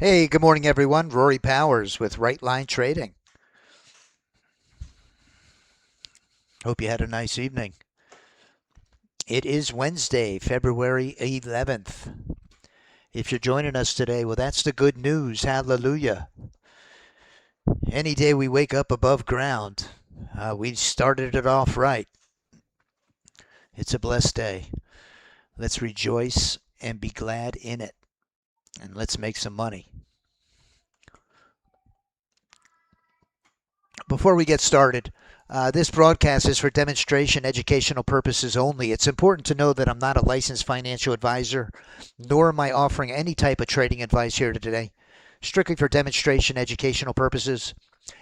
Hey, good morning, everyone. Rory Powers with Right Line Trading. Hope you had a nice evening. It is Wednesday, February 11th. If you're joining us today, well, that's the good news. Hallelujah. Any day we wake up above ground, we started it off right. It's a blessed day. Let's rejoice and be glad in it. And let's make some money. Before we get started, this broadcast is for demonstration educational purposes only. It's important to know that I'm not a licensed financial advisor, nor am I offering any type of trading advice here today. Strictly for demonstration educational purposes.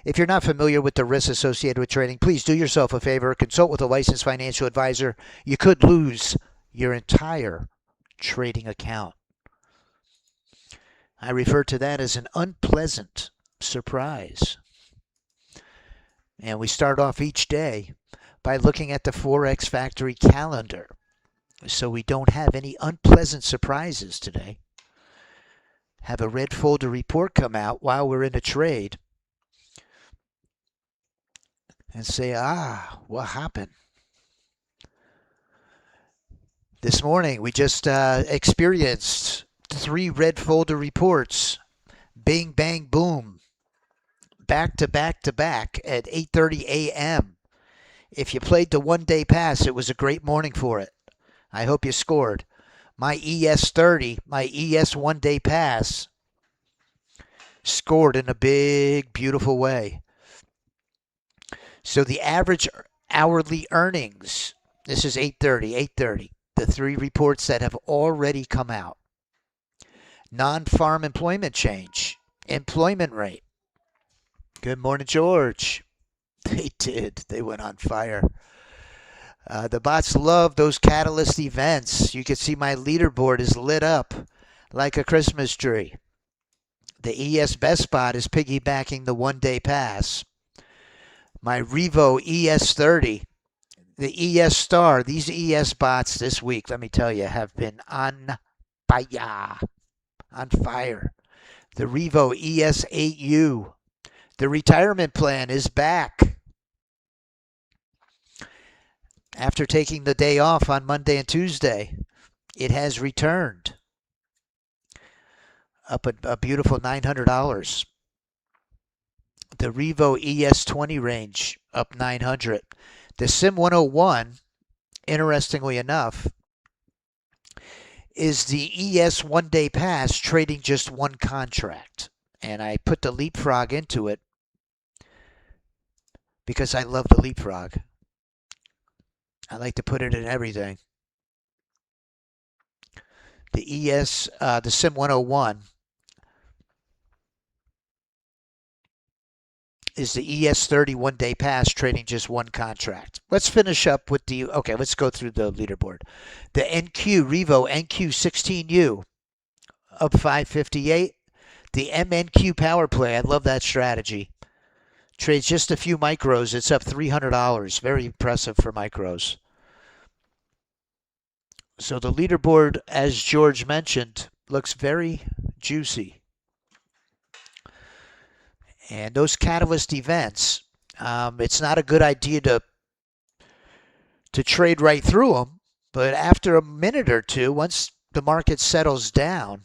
If you're not familiar with the risks associated with trading, please do yourself a favor, consult with a licensed financial advisor. You could lose your entire trading account. I refer to that as an unpleasant surprise. And we start off each day by looking at the Forex Factory calendar so we don't have any unpleasant surprises today. Have a red folder report come out while we're in a trade and say, what happened? This morning we just experienced 3 red folder reports. Bing, bang, boom. Back to back to back at 8:30 a.m. If you played the one-day pass, it was a great morning for it. I hope you scored. My ES30, my ES one-day pass, scored in a big, beautiful way. So the average hourly earnings, this is 8:30, the 3 reports that have already come out. Non-farm employment change, employment rate. Good morning, George. They did. They went on fire. The bots love those catalyst events. You can see my leaderboard is lit up like a Christmas tree. The ES Best Spot is piggybacking the one-day pass. My Revo ES30, the ES Star, these ES bots this week, let me tell you, have been on fire. On fire. The Revo ES8U, the retirement plan is back. After taking the day off on Monday and Tuesday, it has returned. Up a beautiful $900. The Revo ES20 range up 900. The Sim 101, interestingly enough, is the ES one-day pass trading just one contract. And I put the leapfrog into it because I love the leapfrog. I like to put it in everything. The Sim 101 is the ES30 one-day pass trading just one contract. Let's finish up with let's go through the leaderboard. The Revo NQ16U up 558. The MNQ Power Play, I love that strategy. Trades just a few micros. It's up $300. Very impressive for micros. So the leaderboard, as George mentioned, looks very juicy. And those catalyst events, it's not a good idea to trade right through them. But after a minute or two, once the market settles down,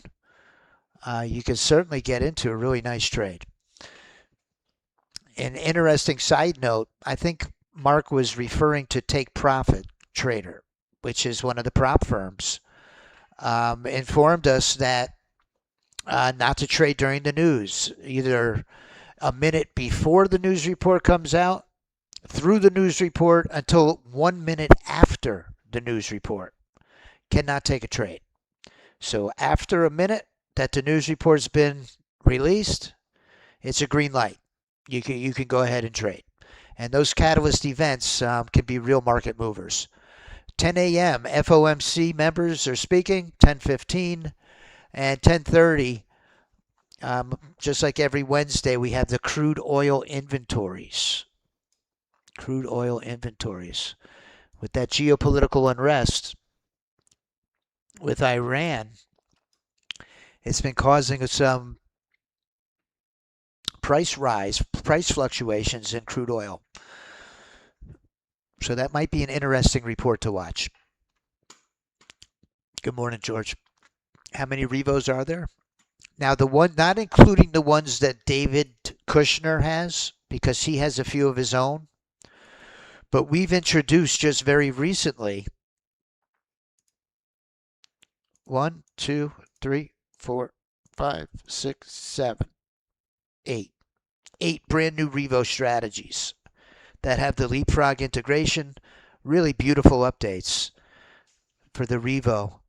you can certainly get into a really nice trade. An interesting side note, I think Mark was referring to Take Profit Trader, which is one of the prop firms, informed us that not to trade during the news, either a minute before the news report comes out, through the news report, until 1 minute after the news report. Cannot take a trade. So after a minute that the news report's been released, it's a green light. You can go ahead and trade. And those catalyst events can be real market movers. 10 a.m. FOMC members are speaking, 10:15, and 10:30. Just like every Wednesday, we have the crude oil inventories. Crude oil inventories. With that geopolitical unrest with Iran, it's been causing some price fluctuations in crude oil. So that might be an interesting report to watch. Good morning, George. How many Revos are there? Now, the one, not including the ones that David Kushner has, because he has a few of his own, but we've introduced just very recently 1, 2, 3, 4, 5, 6, 7, 8. 8 brand new Revo strategies that have the Leapfrog integration, really beautiful updates for the Revo.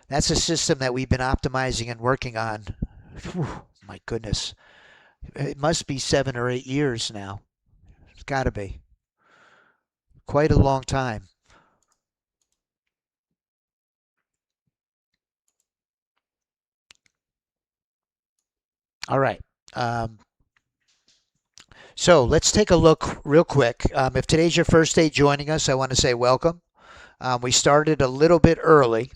That's a system that we've been optimizing and working on. Whew, my goodness. It must be 7 or 8 years now. It's got to be. Quite a long time. All right. So let's take a look real quick. If today's your first day joining us, I want to say welcome. We started a little bit early,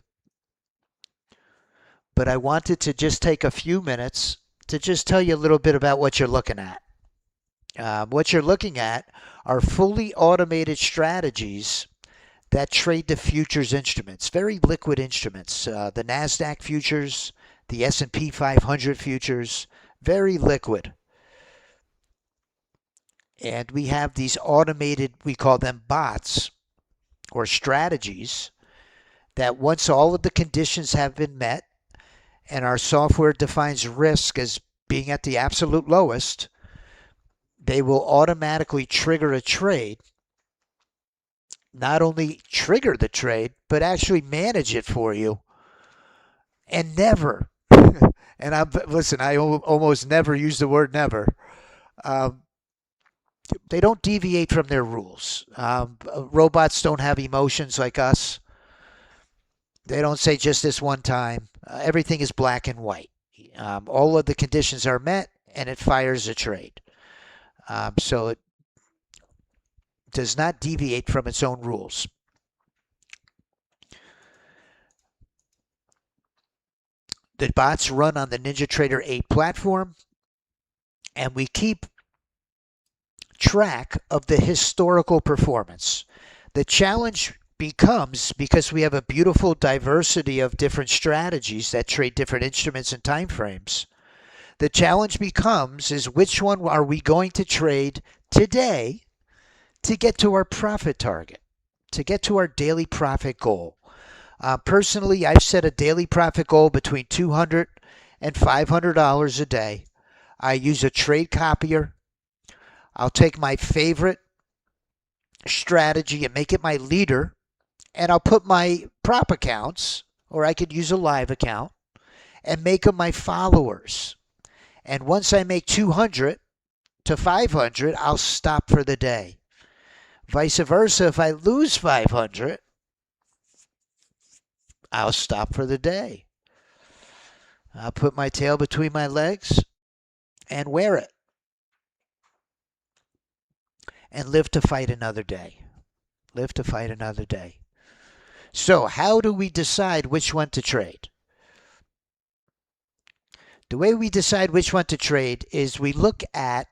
but I wanted to just take a few minutes to just tell you a little bit about what you're looking at. What you're looking at are fully automated strategies that trade the futures instruments, very liquid instruments. The NASDAQ futures, the S&P 500 futures, very liquid. And we have these automated, we call them bots or strategies, that once all of the conditions have been met and our software defines risk as being at the absolute lowest, they will automatically trigger a trade. Not only trigger the trade, but actually manage it for you. And never, and I almost never use the word never. They don't deviate from their rules. Robots don't have emotions like us. They don't say just this one time. Everything is black and white. All of the conditions are met, and it fires a trade. So it does not deviate from its own rules. The bots run on the NinjaTrader 8 platform, and we keep track of the historical performance. The challenge becomes, because we have a beautiful diversity of different strategies that trade different instruments and time frames, the challenge becomes is which one are we going to trade today to get to our profit target, to get to our daily profit goal. Personally, I've set a daily profit goal between $200 and $500 a day. I use a trade copier. I'll take my favorite strategy and make it my leader, and I'll put my prop accounts, or I could use a live account, and make them my followers. And once I make 200 to 500, I'll stop for the day. Vice versa, if I lose 500, I'll stop for the day. I'll put my tail between my legs and wear it. And live to fight another day. Live to fight another day. So how do we decide which one to trade? The way we decide which one to trade is we look at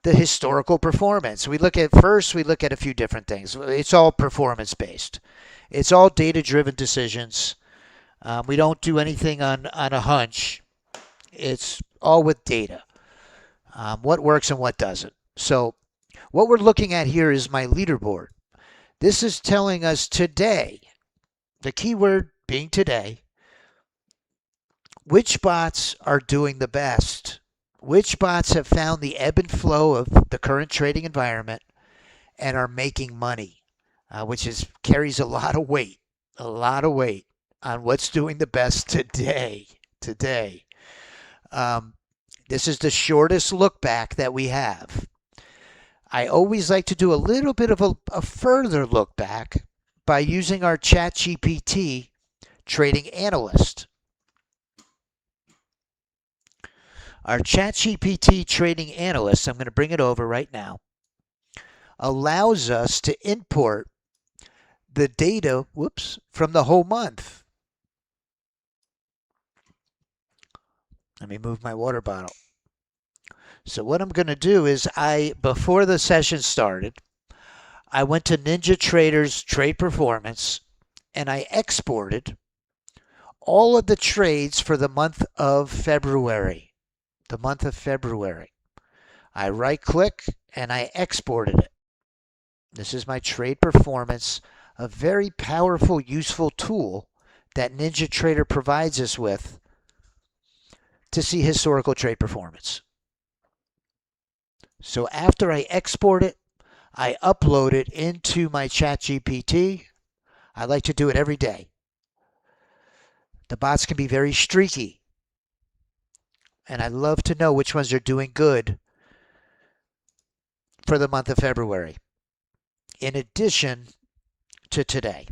the historical performance. We look at a few different things. It's all performance based. It's all data driven decisions. We don't do anything on a hunch. It's all with data. What works and what doesn't. So what we're looking at here is my leaderboard. This is telling us today, the keyword being today, which bots are doing the best. Which bots have found the ebb and flow of the current trading environment and are making money, which carries a lot of weight on what's doing the best today. This is the shortest look back that we have. I always like to do a little bit of a further look back by using our ChatGPT trading analyst. Our ChatGPT trading analyst, I'm going to bring it over right now, allows us to import the data, from the whole month. Let me move my water bottle. So what I'm going to do is before the session started, I went to NinjaTrader's Trade Performance and I exported all of the trades for the month of February. The month of February. I right click and I exported it. This is my Trade Performance, a very powerful, useful tool that NinjaTrader provides us with to see historical trade performance. So after I export it, I upload it into my ChatGPT. I like to do it every day. The bots can be very streaky, and I love to know which ones are doing good for the month of February, in addition to today.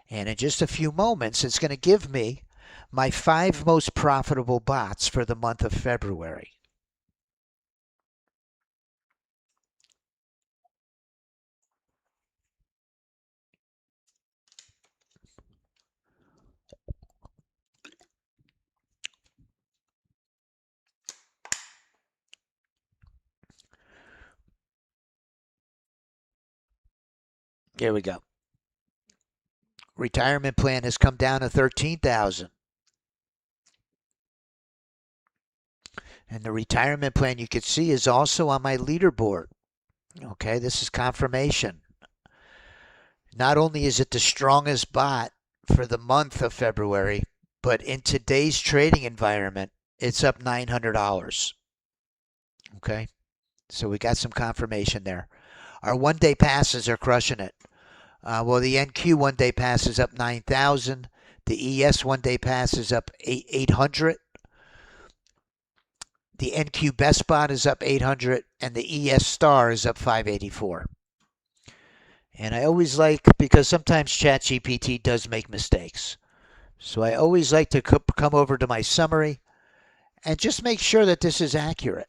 And in just a few moments, it's going to give me my 5 most profitable bots for the month of February. Here we go. Retirement plan has come down to 13,000. And the retirement plan you can see is also on my leaderboard. Okay, this is confirmation. Not only is it the strongest bot for the month of February, but in today's trading environment, it's up $900. Okay, so we got some confirmation there. Our one-day passes are crushing it. Well, the NQ one-day pass is up 9,000. The ES one-day pass is up 800. The NQ best bot is up 800, and the ES star is up 584. And I always like, because sometimes ChatGPT does make mistakes, so I always like to come over to my summary and just make sure that this is accurate.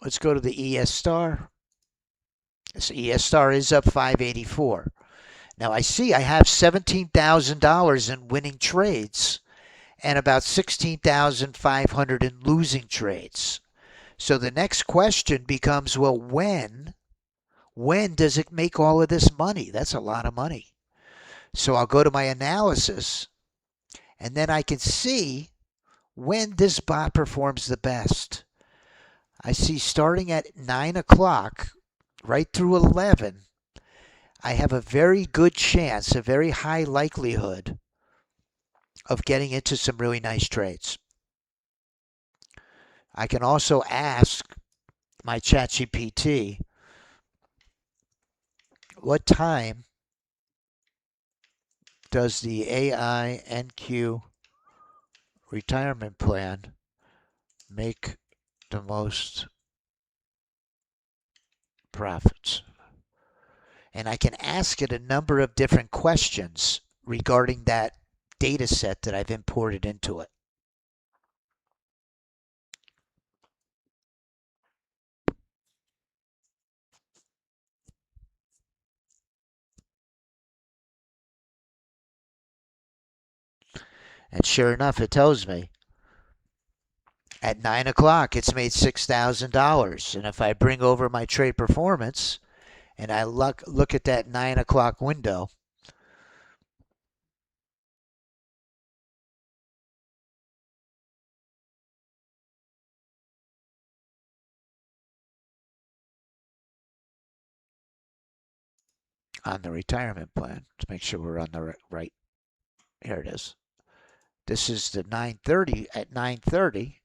Let's go to the ES star. This ES star is up 584. Now I see I have $17,000 in winning trades and about $16,500 in losing trades. So the next question becomes, well, when does it make all of this money? That's a lot of money. So I'll go to my analysis, and then I can see when this bot performs the best. I see starting at 9 o'clock right through 11, I have a very good chance, a very high likelihood of getting into some really nice trades. I can also ask my ChatGPT, what time does the AI NQ retirement plan make the most profits? And I can ask it a number of different questions regarding that data set that I've imported into it. And sure enough, it tells me at 9 o'clock it's made $6,000. And if I bring over my trade performance and I look at that 9 o'clock window, on the retirement plan, to make sure we're on the right, here it is. This is the 9:30, at 9:30,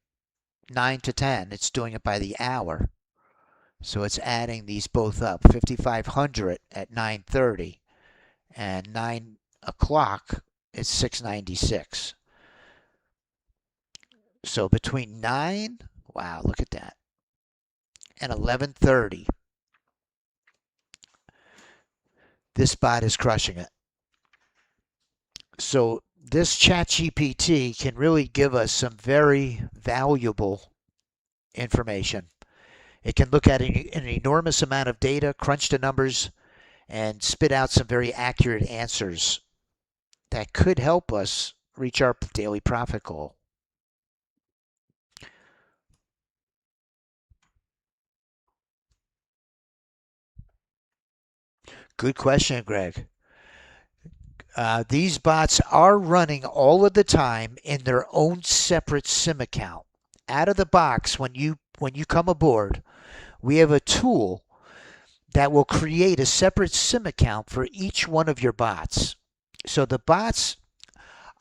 9 to 10, it's doing it by the hour. So it's adding these both up, 5,500 at 9:30 and 9 o'clock it's 696. So between 9, wow, look at that, and 11:30, this bot is crushing it. So this ChatGPT can really give us some very valuable information. It can look at an enormous amount of data, crunch the numbers, and spit out some very accurate answers that could help us reach our daily profit goal. Good question, Greg. These bots are running all of the time in their own separate SIM account. Out of the box, when you come aboard, we have a tool that will create a separate SIM account for each one of your bots. So the bots,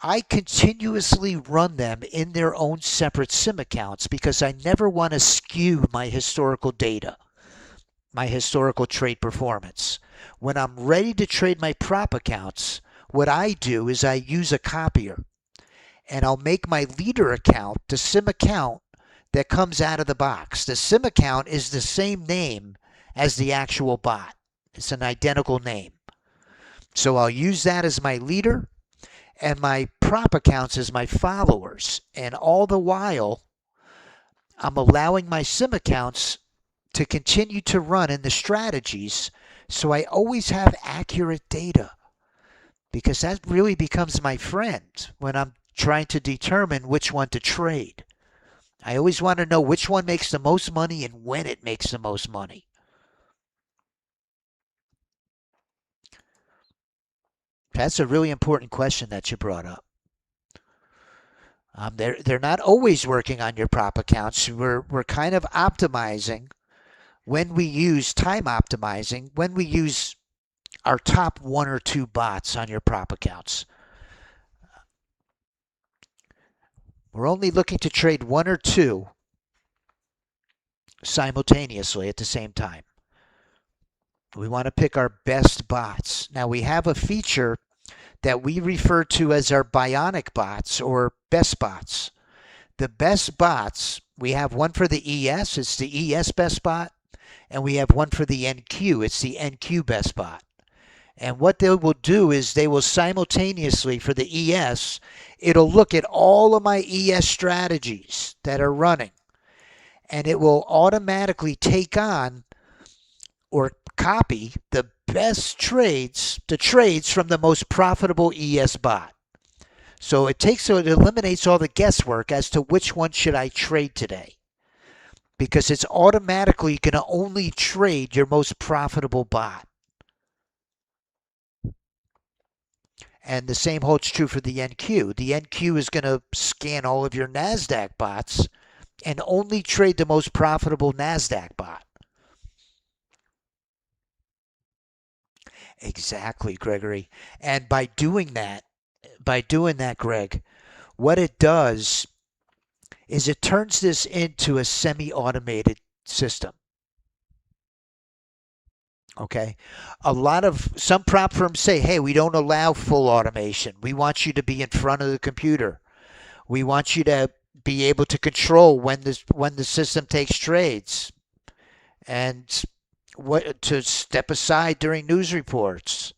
I continuously run them in their own separate SIM accounts because I never want to skew my historical data, my historical trade performance. When I'm ready to trade my prop accounts, what I do is I use a copier, and I'll make my leader account the SIM account that comes out of the box. The SIM account is the same name as the actual bot. It's an identical name. So I'll use that as my leader and my prop accounts as my followers. And all the while, I'm allowing my SIM accounts to continue to run in the strategies, so I always have accurate data, because that really becomes my friend when I'm trying to determine which one to trade. I always want to know which one makes the most money and when it makes the most money. That's a really important question that you brought up. They're not always working on your prop accounts. We're kind of optimizing when we use time optimizing, when we use our top one or two bots on your prop accounts. We're only looking to trade one or two simultaneously at the same time. We want to pick our best bots. Now we have a feature that we refer to as our bionic bots or best bots. The best bots, we have one for the ES, it's the ES best bot, and we have one for the NQ, it's the NQ best bot. And what they will do is they will simultaneously, for the ES, it'll look at all of my ES strategies that are running, and it will automatically take on or copy the best trades, the trades from the most profitable ES bot. So it eliminates all the guesswork as to which one should I trade today, because it's automatically going to only trade your most profitable bot. And the same holds true for the NQ. The NQ is going to scan all of your NASDAQ bots and only trade the most profitable NASDAQ bot. Exactly, Gregory. And by doing that, Greg, what it does is it turns this into a semi-automated system. Okay. Some prop firms say, hey, we don't allow full automation. We want you to be in front of the computer. We want you to be able to control when the system takes trades, and what to step aside during news reports,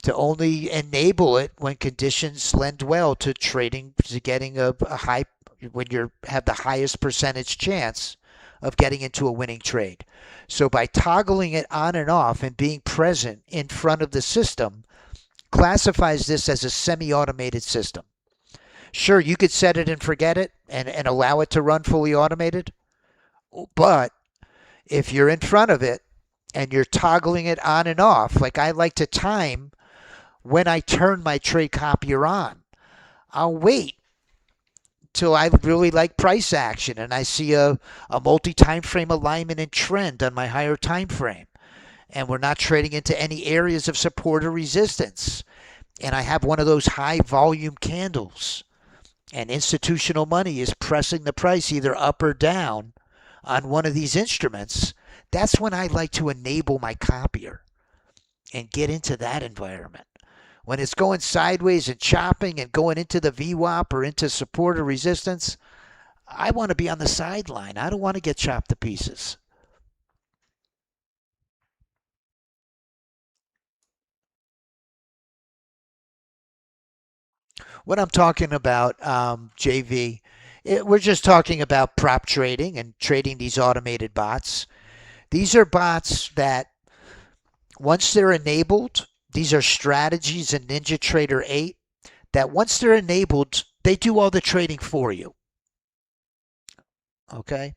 to only enable it when conditions lend well to trading, to getting a high, when you have the highest percentage chance of getting into a winning trade. So by toggling it on and off and being present in front of the system, classifies this as a semi-automated system. Sure, you could set it and forget it and allow it to run fully automated, but if you're in front of it and you're toggling it on and off, like I like to time when I turn my trade copier on. I'll wait till I really like price action and I see a multi-time frame alignment and trend on my higher time frame, and we're not trading into any areas of support or resistance, and I have one of those high volume candles and institutional money is pressing the price either up or down on one of these instruments. That's when I like to enable my copier and get into that environment. When it's going sideways and chopping and going into the VWAP or into support or resistance, I want to be on the sideline. I don't want to get chopped to pieces. What I'm talking about, JV, we're just talking about prop trading and trading these automated bots. These are bots that Once they're enabled, these are strategies in NinjaTrader 8 that once they're enabled, they do all the trading for you. Okay?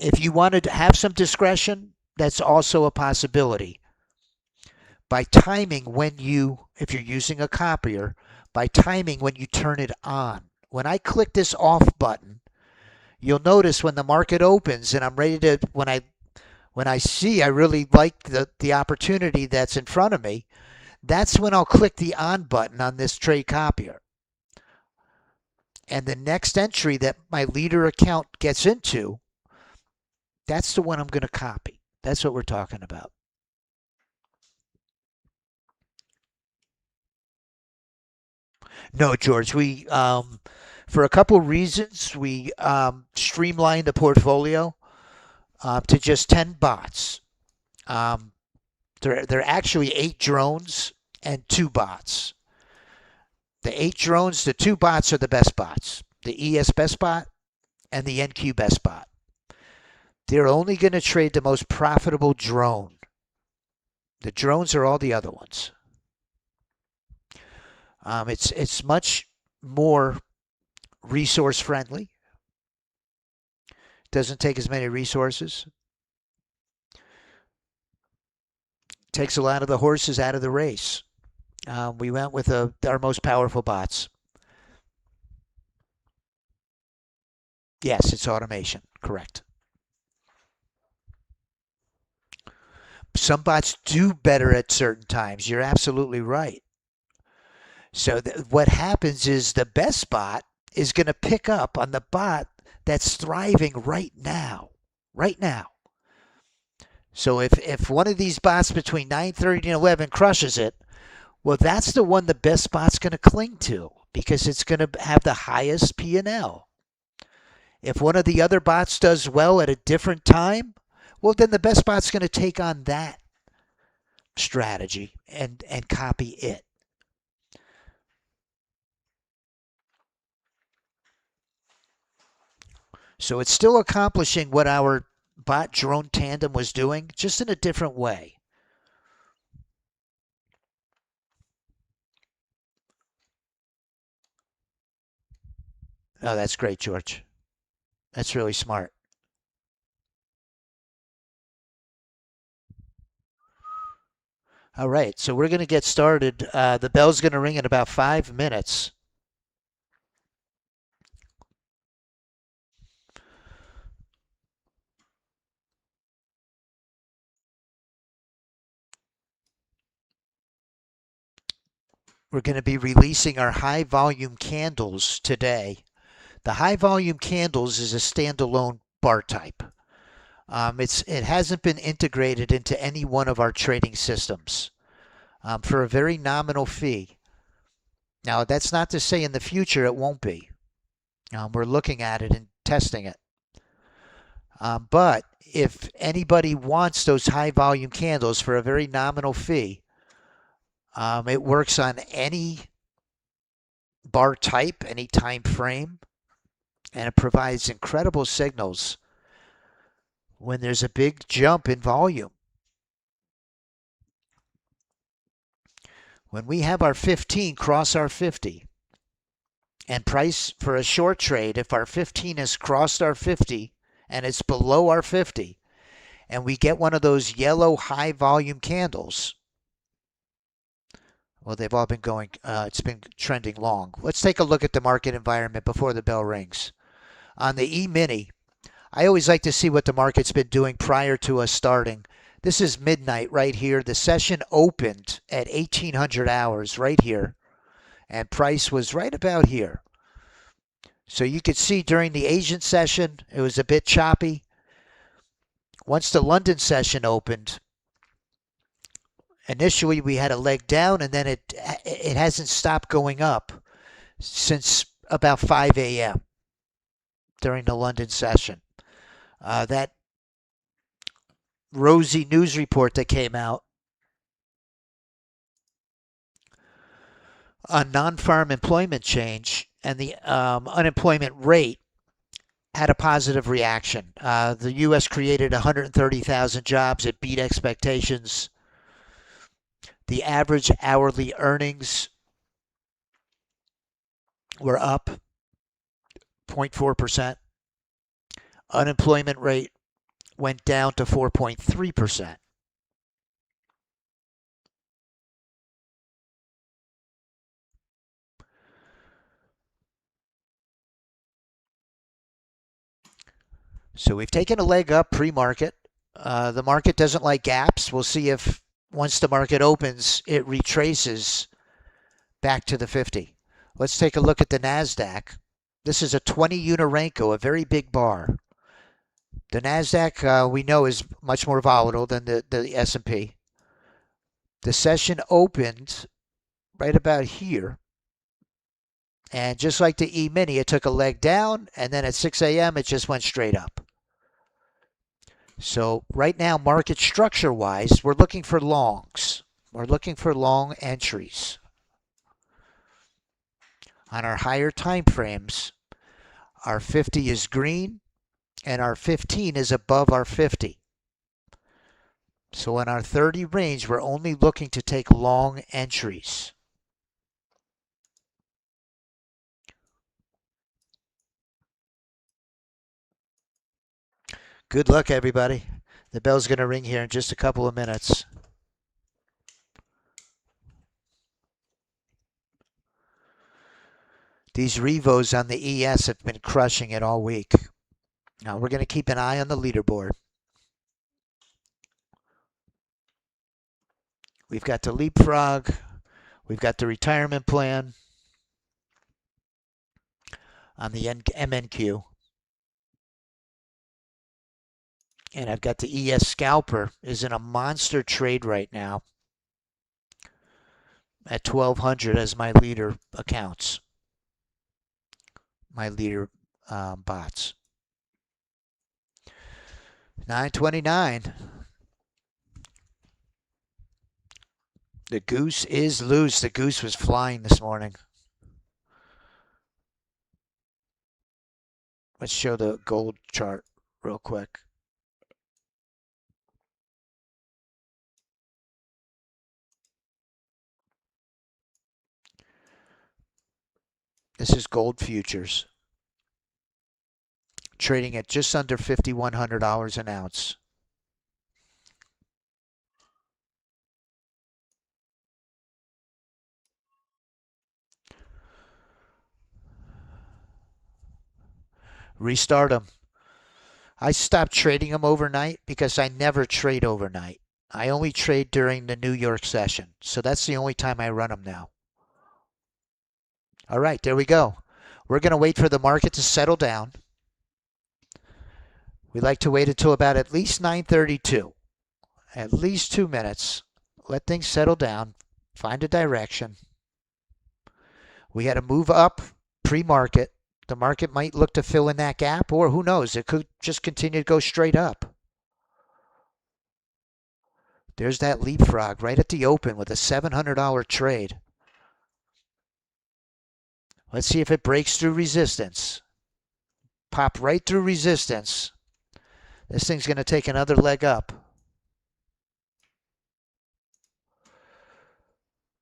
If you wanted to have some discretion, that's also a possibility. By timing when you, if you're using a copier, by timing when you turn it on. When I click this off button, you'll notice when the market opens and I'm ready to, when I see I really like the opportunity that's in front of me, that's when I'll click the on button on this trade copier. And the next entry that my leader account gets into, that's the one I'm going to copy. That's what we're talking about. No, George, we for a couple reasons we streamlined the portfolio to just 10 bots. Um, there are actually 8 drones and 2 bots. The 8 drones, the 2 bots are the best bots. The ES best bot and the NQ best bot. They're only going to trade the most profitable drone. The drones are all the other ones. It's much more resource friendly. Doesn't take as many resources. Takes a lot of the horses out of the race. We went with our most powerful bots. Yes, it's automation. Correct. Some bots do better at certain times. You're absolutely right. So what happens is the best bot is going to pick up on the bot that's thriving right now. Right now. So if one of these bots between 9:30 and 11 crushes it, well, that's the one the best bot's going to cling to because it's going to have the highest P&L. If one of the other bots does well at a different time, well, then the best bot's going to take on that strategy and copy it. So it's still accomplishing what our bot drone tandem was doing, just in a different way. Oh, that's great, George. That's really smart. All right, so we're going to get started. The bell's going to ring in about 5 minutes. We're going to be releasing our high volume candles today. The high volume candles is a standalone bar type. It hasn't been integrated into any one of our trading systems for a very nominal fee. Now, that's not to say in the future it won't be. We're looking at it and testing it. But if anybody wants those high volume candles for a very nominal fee, it works on any bar type, any time frame, and it provides incredible signals when there's a big jump in volume. When we have our 15 cross our 50, and price for a short trade, if our 15 has crossed our 50 and it's below our 50, and we get one of those yellow high volume candles, well, they've all been going, it's been trending long. Let's take a look at the market environment before the bell rings. On the E-mini, I always like to see what the market's been doing prior to us starting. This is midnight right here. The session opened at 1800 hours right here, and price was right about here. So you could see during the Asian session, it was a bit choppy. Once the London session opened, initially we had a leg down, and then it hasn't stopped going up since about 5 a.m. during the London session. That rosy news report that came out on non-farm employment change and the unemployment rate had a positive reaction. The U.S. created 130,000 jobs. It beat expectations. The average hourly earnings were up 0.4%. Unemployment rate went down to 4.3%. So we've taken a leg up pre-market. The market doesn't like gaps. We'll see if once the market opens, it retraces back to the 50. Let's take a look at the NASDAQ. This is a 20-unit Renko, a very big bar. The NASDAQ, we know, is much more volatile than the S&P. The session opened right about here. And just like the E-mini, it took a leg down, and then at 6 a.m., it just went straight up. So right now, market structure-wise, we're looking for longs. We're looking for long entries. On our higher time frames, our 50 is green, and our 15 is above our 50. So in our 30 range, we're only looking to take long entries. Good luck, everybody. The bell's going to ring here in just a couple of minutes. These Revos on the ES have been crushing it all week. Now we're going to keep an eye on the leaderboard. We've got the leapfrog. We've got the retirement plan on the MNQ. And I've got the ES scalper is in a monster trade right now at 1,200 as my leader accounts. My leader bots. 929. The goose is loose. The goose was flying this morning. Let's show the gold chart real quick. This is gold futures. Trading at just under $5,100 an ounce. Restart them. I stopped trading them overnight because I never trade overnight. I only trade during the New York session. So that's the only time I run them now. All right, there we go. We're going to wait for the market to settle down. We like to wait until about at least 9:32. At least 2 minutes. Let things settle down. Find a direction. We had a move up pre-market. The market might look to fill in that gap, or who knows, it could just continue to go straight up. There's that leapfrog right at the open with a $700 trade. Let's see if it breaks through resistance. Pop right through resistance. This thing's going to take another leg up.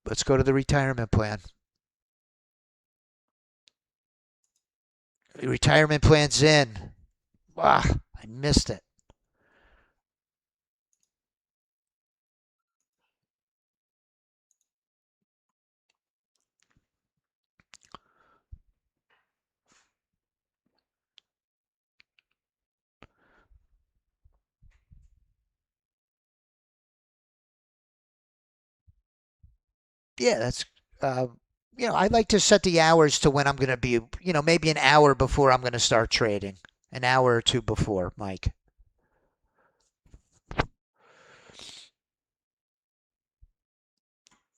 Let's go to the retirement plan. The retirement plan's in. Ah, I missed it. Yeah, that's, I like to set the hours to when I'm going to be, maybe an hour before I'm going to start trading. An hour or two before, Mike.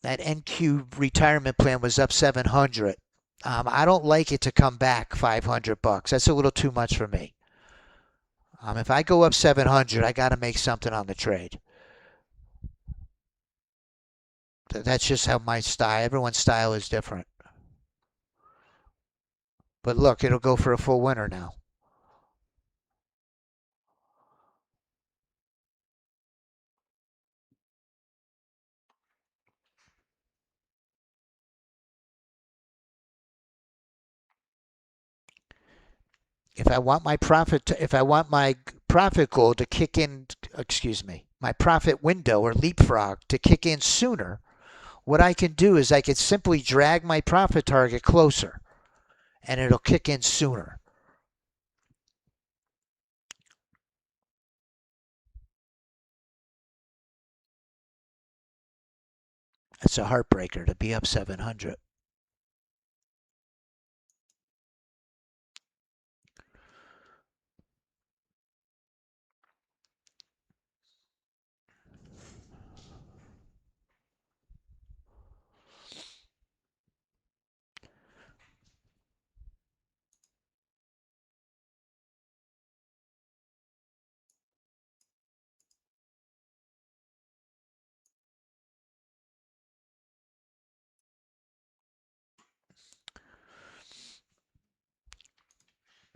That NQ retirement plan was up 700. I don't like it to come back 500 bucks. That's a little too much for me. If I go up 700, I got to make something on the trade. That's just how my style, everyone's style is different. But look, it'll go for a full winner now. If I want my profit goal to kick in, excuse me, my profit window or leapfrog to kick in sooner, what I can do is I can simply drag my profit target closer and it'll kick in sooner. It's a heartbreaker to be up 700.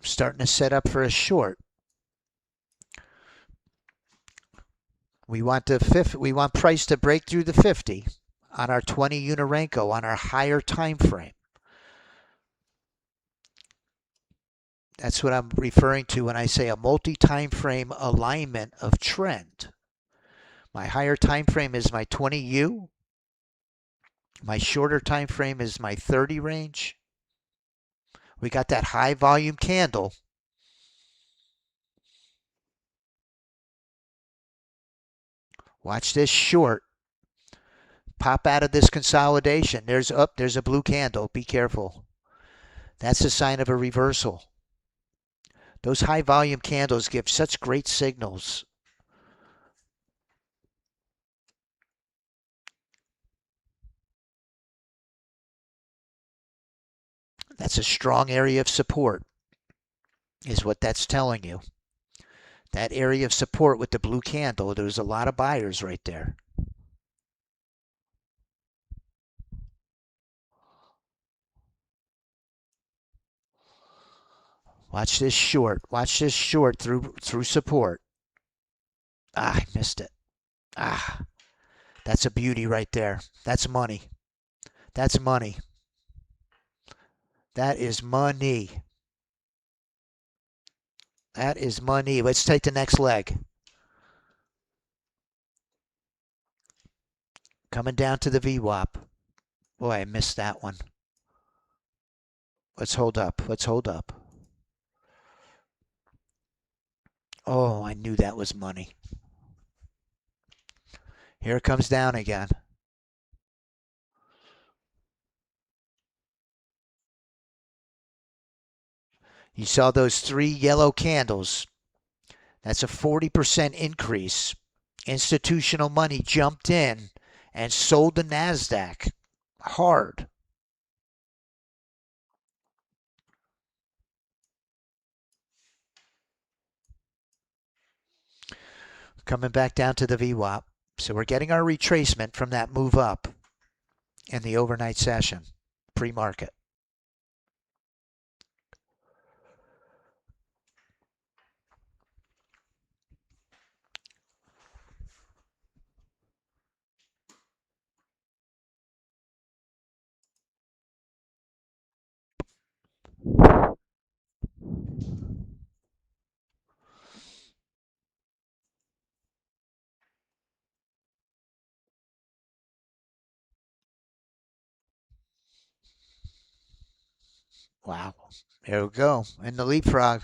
Starting to set up for a short. We want price to break through the 50 on our 20 Unirenko on our higher time frame. That's what I'm referring to when I say a multi-time frame alignment of trend. My higher time frame is my 20U. My shorter time frame is my 30 range. We got that high volume candle. Watch this short pop out of this consolidation. There's a blue candle. Be careful. That's a sign of a reversal. Those high volume candles give such great signals. That's a strong area of support, is what that's telling you. That area of support with the blue candle, there's a lot of buyers right there. Watch this short. Watch this short through support. Ah, I missed it. Ah, that's a beauty right there. That's money. That's money. That is money. That is money. Let's take the next leg. Coming down to the VWAP. Boy, I missed that one. Let's hold up. Let's hold up. Oh, I knew that was money. Here it comes down again. You saw those 3 yellow candles. That's a 40% increase. Institutional money jumped in and sold the NASDAQ hard. Coming back down to the VWAP. So we're getting our retracement from that move up in the overnight session, pre-market. Wow. There we go. And the leapfrog.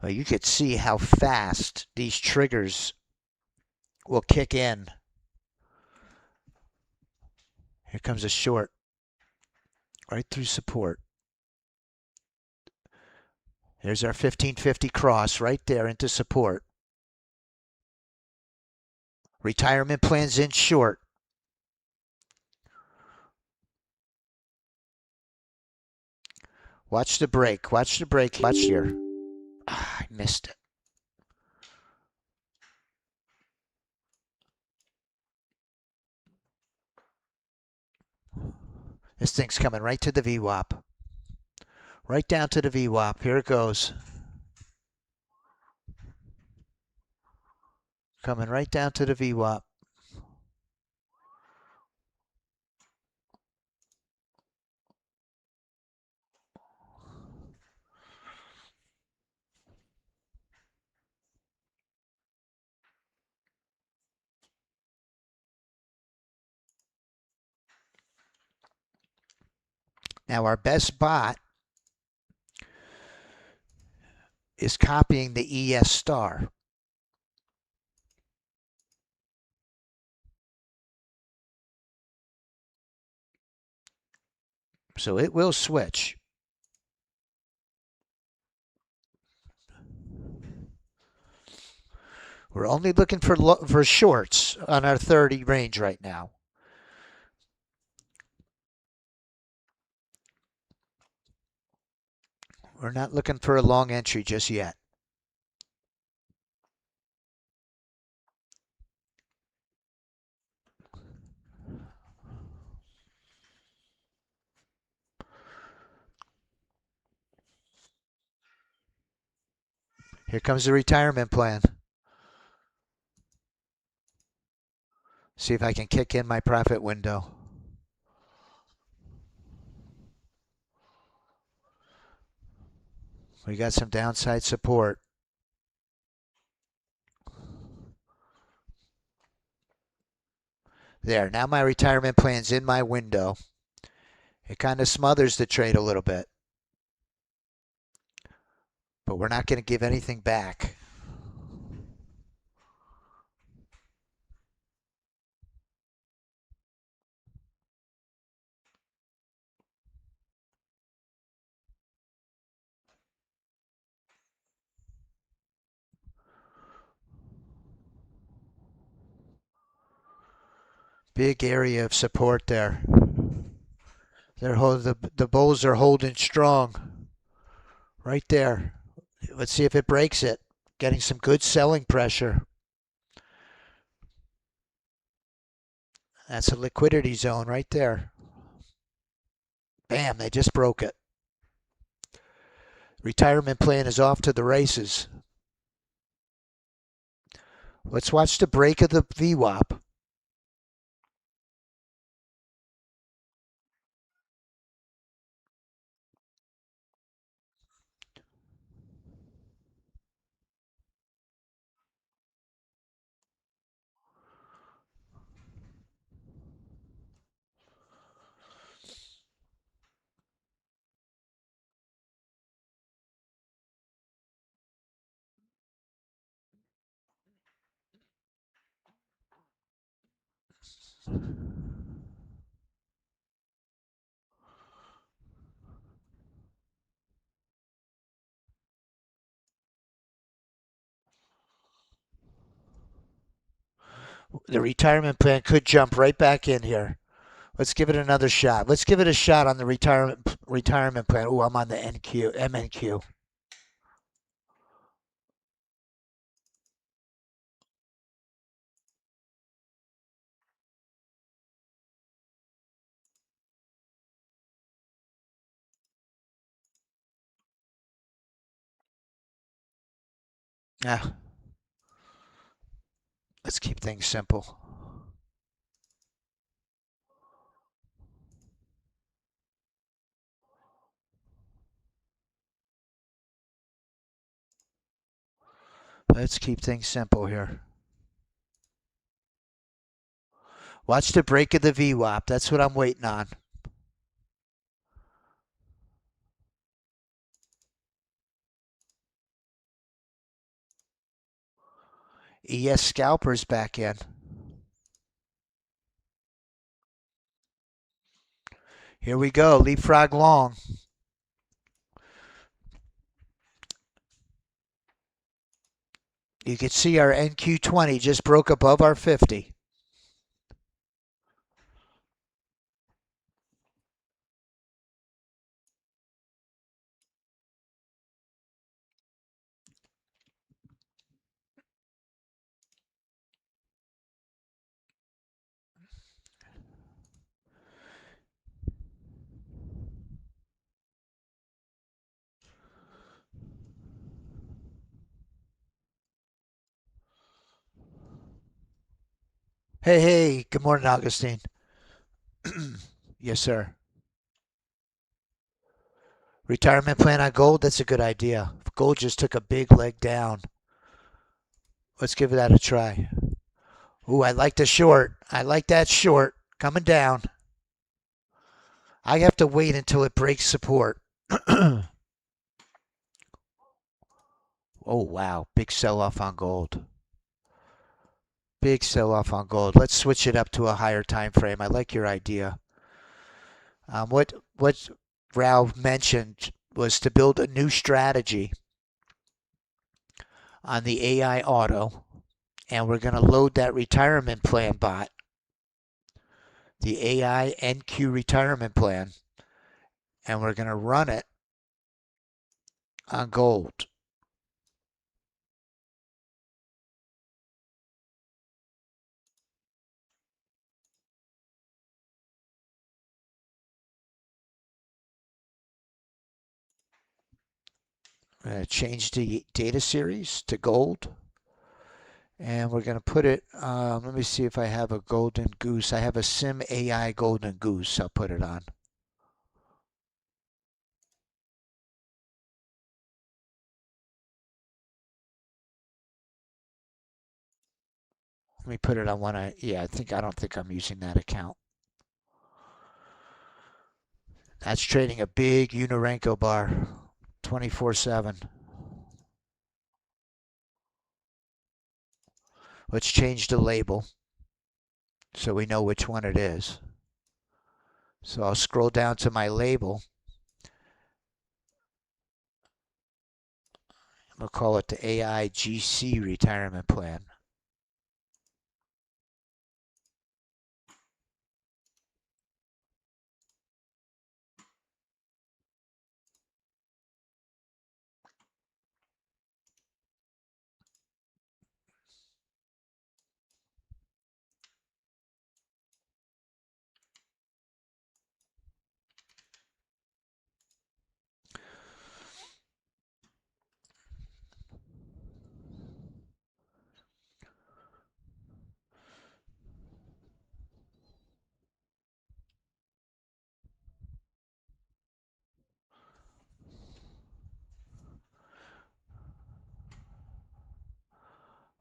Well, you could see how fast these triggers will kick in. Here comes a short. Right through support. There's our 1550 cross right there into support. Retirement plans in short. Watch the break. Watch the break. Watch here. Ah, I missed it. This thing's coming right to the VWAP. Right down to the VWAP. Here it goes. Coming right down to the VWAP. Now our best bot is copying the ES star. So it will switch. We're only looking for shorts on our 30 range right now. We're not looking for a long entry just yet. Here comes the retirement plan. See if I can kick in my profit window. We got some downside support. There, now my retirement plan's in my window. It kind of smothers the trade a little bit. But we're not going to give anything back. Big area of support there. The bulls are holding strong. Right there. Let's see if it breaks it. Getting some good selling pressure. That's a liquidity zone right there. Bam, they just broke it. Retirement plan is off to the races. Let's watch the break of the VWAP. The retirement plan could jump right back in here. Let's give it another shot. Let's give it a shot on the retirement plan. Oh, I'm on the MNQ. Yeah. Let's keep things simple. Let's keep things simple here. Watch the break of the VWAP. That's what I'm waiting on. ES scalpers back in. Here we go. Leapfrog long. You can see our NQ20 just broke above our 50. Hey, good morning, Augustine. Yes, sir. Retirement plan on gold, that's a good idea. Gold just took a big leg down. Let's give that a try. Ooh, I like the short. I like that short coming down. I have to wait until it breaks support. Oh, wow. Big sell off on gold. Big sell off on gold. Let's switch it up to a higher time frame. I like your idea. What Rao mentioned was to build a new strategy on the AI auto, and we're going to load that retirement plan bot, the AI NQ retirement plan, and we're going to run it on gold. We're going to change the data series to gold. And we're going to put it, let me see if I have a golden goose. I have a Sim AI golden goose. I'll put it on. Let me put it on one. Yeah, I don't think I'm using that account. That's trading a big Unorenko bar, 24/7. Let's change the label so we know which one it is. So I'll scroll down to my label. We'll call it the AIGC retirement plan.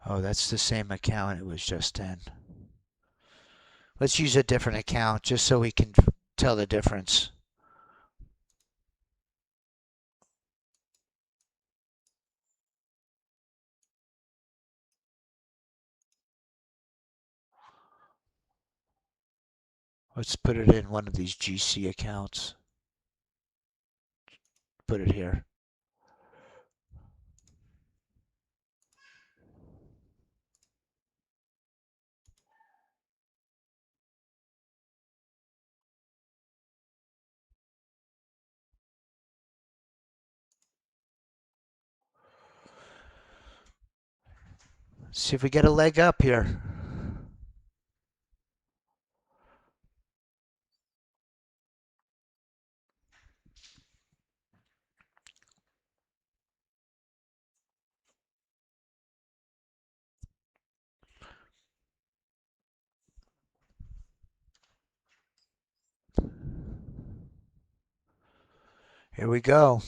Oh, that's the same account it was just in. Let's use a different account just so we can tell the difference. Let's put it in one of these GC accounts. Put it here. See if we get a leg up here. Here we go.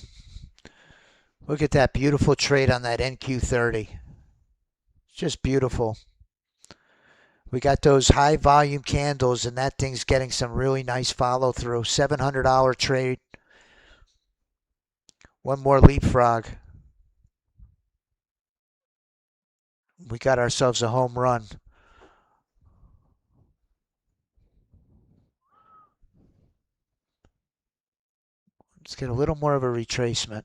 Look at that beautiful trade on that NQ30. Just beautiful. We got those high volume candles, and that thing's getting some really nice follow through. $700 trade. One more leapfrog. We got ourselves a home run. Let's get a little more of a retracement.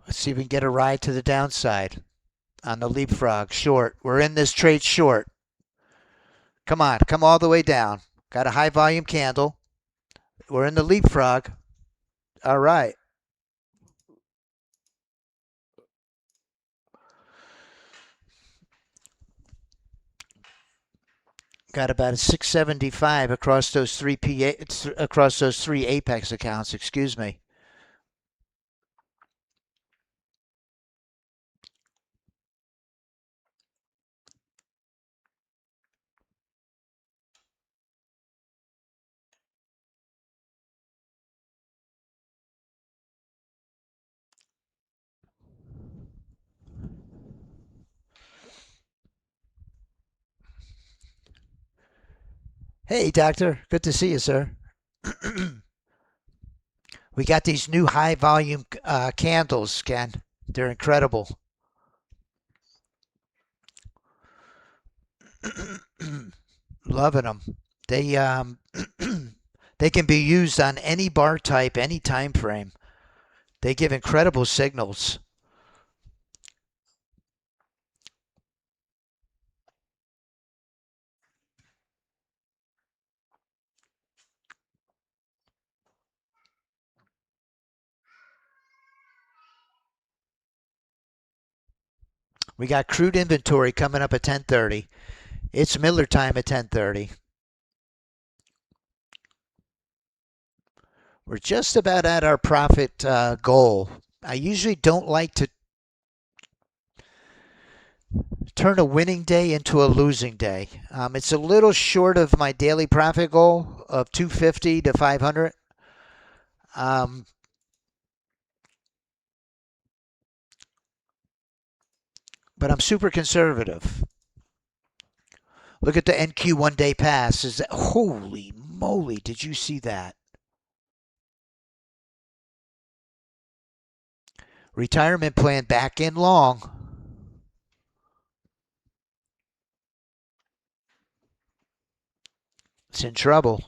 Let's see if we can get a ride to the downside on the leapfrog. Short. We're in this trade short. Come on, come all the way down. Got a high volume candle. We're in the leapfrog. All right. Got about a 675 across those three across those three Apex accounts. Excuse me. Hey, doctor. Good to see you, sir. We got these new high volume candles, Ken. They're incredible. Loving them. They they can be used on any bar type, any time frame. They give incredible signals. We got crude inventory coming up at 10:30. It's Miller time at 10:30. We're just about at our profit goal. I usually don't like to turn a winning day into a losing day. It's a little short of my daily profit goal of 250 to 500. Um, but I'm super conservative. Look at the NQ 1 day pass. Is that holy moly? Did you see that? Retirement plan back in long. It's in trouble.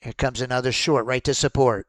Here comes another short right to support.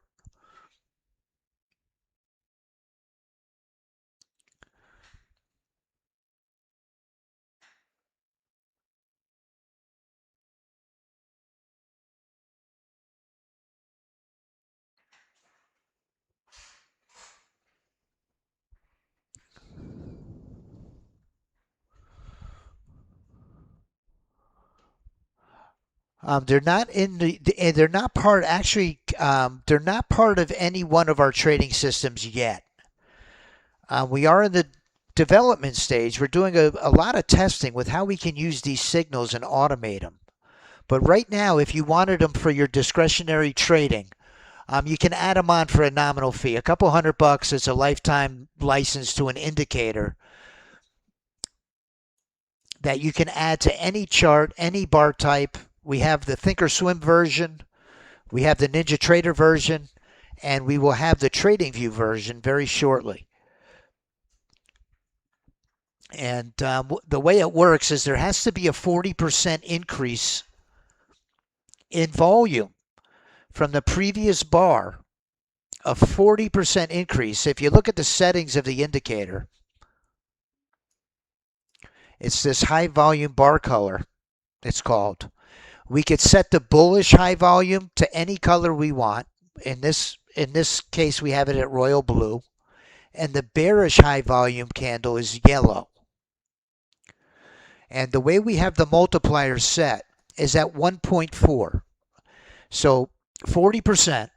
They're not in they're not part actually. They're not part of any one of our trading systems yet. We are in the development stage. We're doing a lot of testing with how we can use these signals and automate them. But right now, if you wanted them for your discretionary trading, you can add them on for a nominal fee. A couple $100 is a lifetime license to an indicator that you can add to any chart, any bar type. We have the Thinkorswim version, we have the Ninja Trader version, and we will have the TradingView version very shortly. And the way it works is there has to be a 40% increase in volume from the previous bar, a 40% increase. If you look at the settings of the indicator, it's this high volume bar color, it's called. We could set the bullish high volume to any color we want. In this case, we have it at royal blue. And the bearish high volume candle is yellow. And the way we have the multiplier set is at 1.4. So 40%.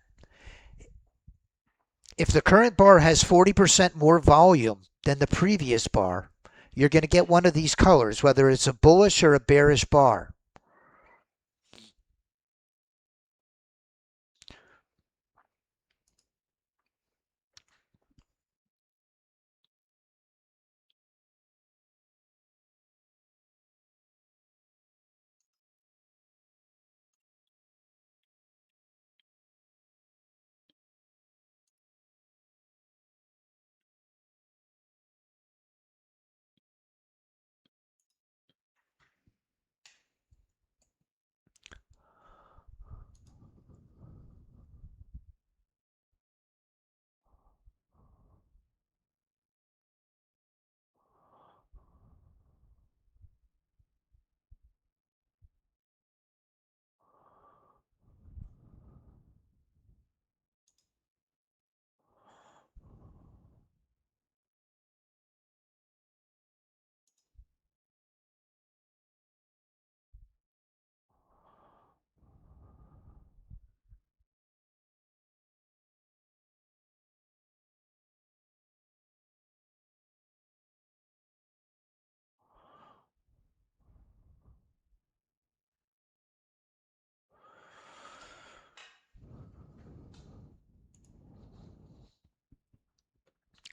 If the current bar has 40% more volume than the previous bar, you're going to get one of these colors, whether it's a bullish or a bearish bar.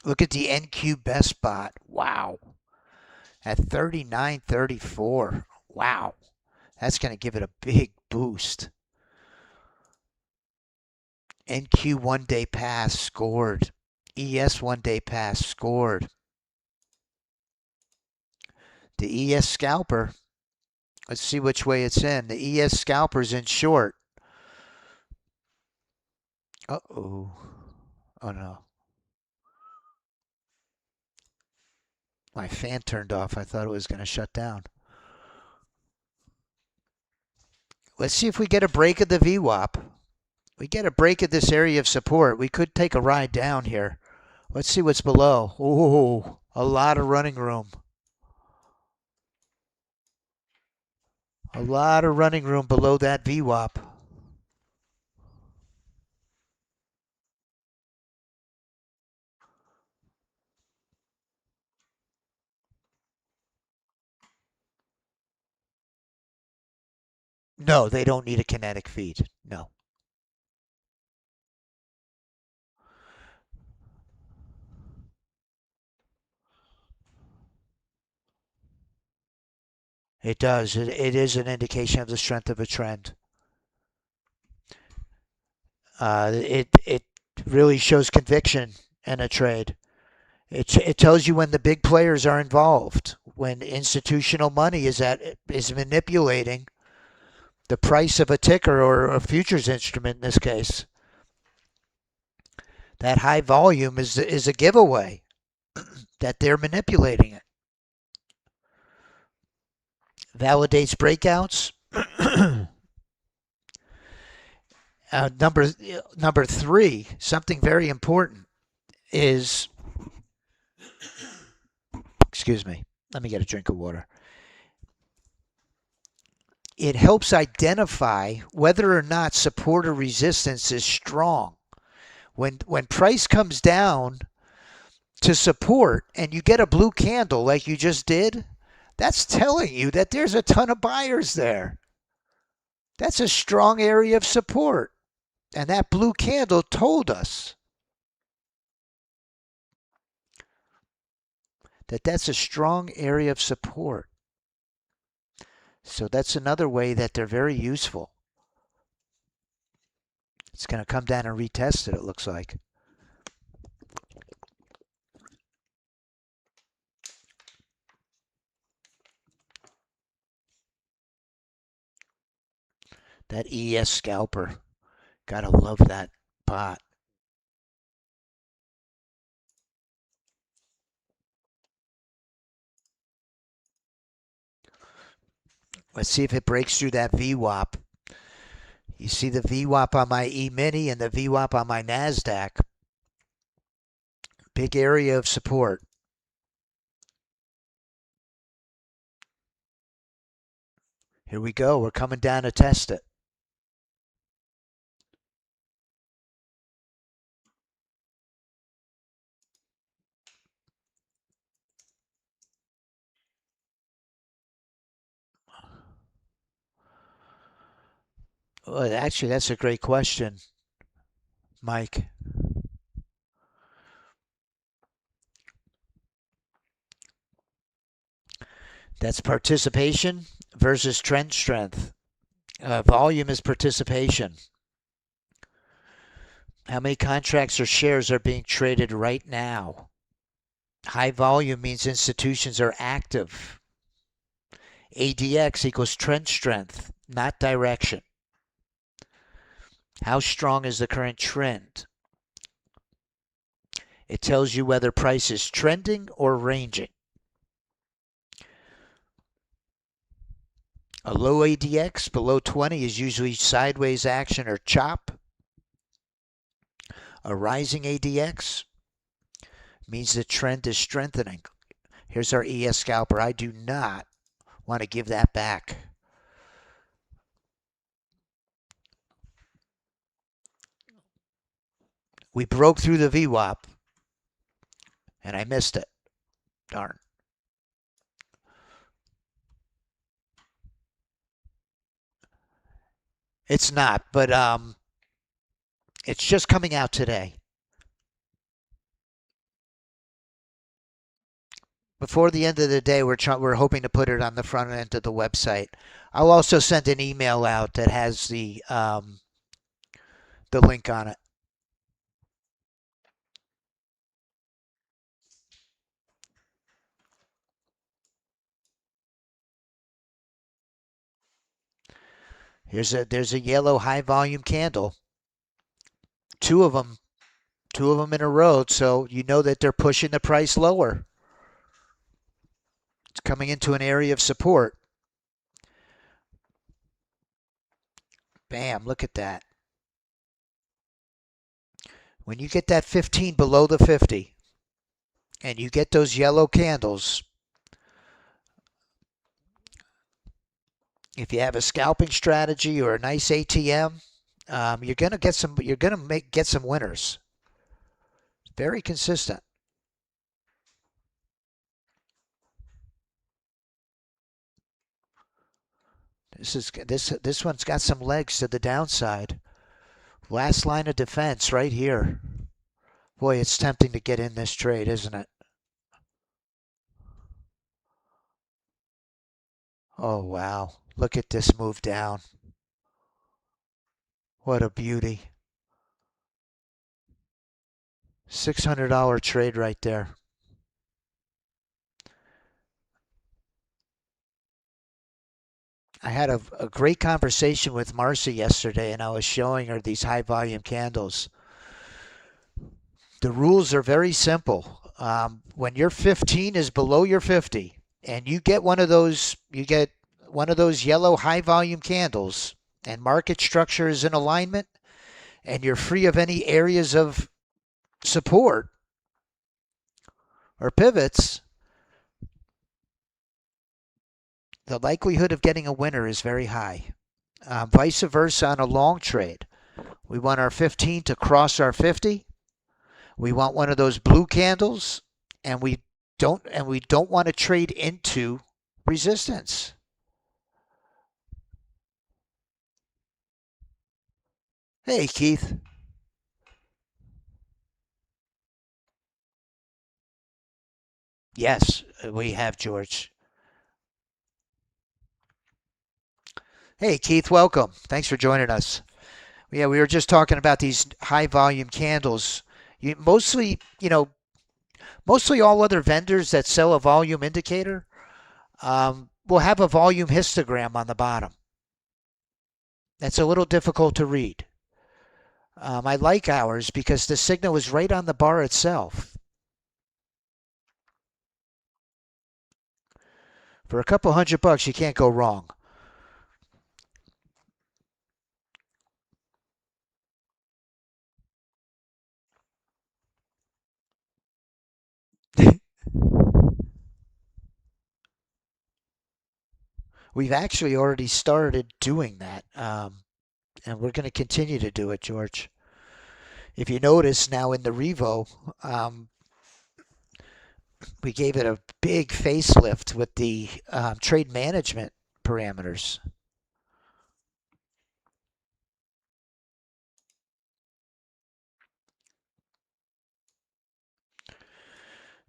Look at the NQ best bot. Wow. At 39.34. Wow. That's going to give it a big boost. NQ 1-day pass scored. ES 1-day pass scored. The ES scalper. Let's see which way it's in. The ES scalper's in short. Uh-oh. Oh, no. My fan turned off. I thought it was going to shut down. Let's see if we get a break of the VWAP. We get a break of this area of support. We could take a ride down here. Let's see what's below. Oh, a lot of running room. A lot of running room below that VWAP. No, they don't need a kinetic feed. No. It does. It is an indication of the strength of a trend. It really shows conviction in a trade. It tells you when the big players are involved, when institutional money is manipulating the price of a ticker or a futures instrument in this case. That high volume is a giveaway that they're manipulating it. Validates breakouts. Number three, something very important is, excuse me, let me get a drink of water. It helps identify whether or not support or resistance is strong. When price comes down to support and you get a blue candle like you just did, that's telling you that there's a ton of buyers there. That's a strong area of support. And that blue candle told us that that's a strong area of support. So that's another way that they're very useful. It's going to come down and retest it, it looks like. That ES scalper. Gotta love that bot. Let's see if it breaks through that VWAP. You see the VWAP on my E-mini and the VWAP on my NASDAQ. Big area of support. Here we go. We're coming down to test it. Well, actually, that's a great question, Mike. That's participation versus trend strength. Volume is participation. How many contracts or shares are being traded right now? High volume means institutions are active. ADX equals trend strength, not direction. How strong is the current trend? It tells you whether price is trending or ranging. A low ADX below 20 is usually sideways action or chop. A rising ADX means the trend is strengthening. Here's our ES scalper. I do not want to give that back. We broke through the VWAP and I missed it. Darn. It's not, but it's just coming out today. before the end of the day, we're hoping to put it on the front end of the website. I'll also send an email out that has the link on it. There's a yellow high volume candle. Two of them in a row, so you know that they're pushing the price lower. It's coming into an area of support. Bam, look at that. When you get that 15 below the 50 and you get those yellow candles, if you have a scalping strategy or a nice ATM, you're gonna get some. You're gonna get some winners. Very consistent. This one's got some legs to the downside. Last line of defense right here. Boy, it's tempting to get in this trade, isn't it? Oh wow! Look at this move down. What a beauty. $600 trade right there. I had a great conversation with Marcy yesterday, and I was showing her these high volume candles. The rules are very simple. When your 15 is below your 50, and you get one of those yellow high volume candles, and market structure is in alignment, and you're free of any areas of support or pivots, the likelihood of getting a winner is very high. Vice versa on a long trade. We want our 15 to cross our 50. We want one of those blue candles, and we don't want to trade into resistance. Hey, Keith. Yes, we have, George. Hey, Keith, welcome. Thanks for joining us. Yeah, we were just talking about these high volume candles. Mostly all other vendors that sell a volume indicator will have a volume histogram on the bottom. That's a little difficult to read. I like ours because the signal is right on the bar itself. For a couple $100, you can't go wrong. We've actually already started doing that, and we're going to continue to do it, George. If you notice now in the Revo, we gave it a big facelift with the trade management parameters.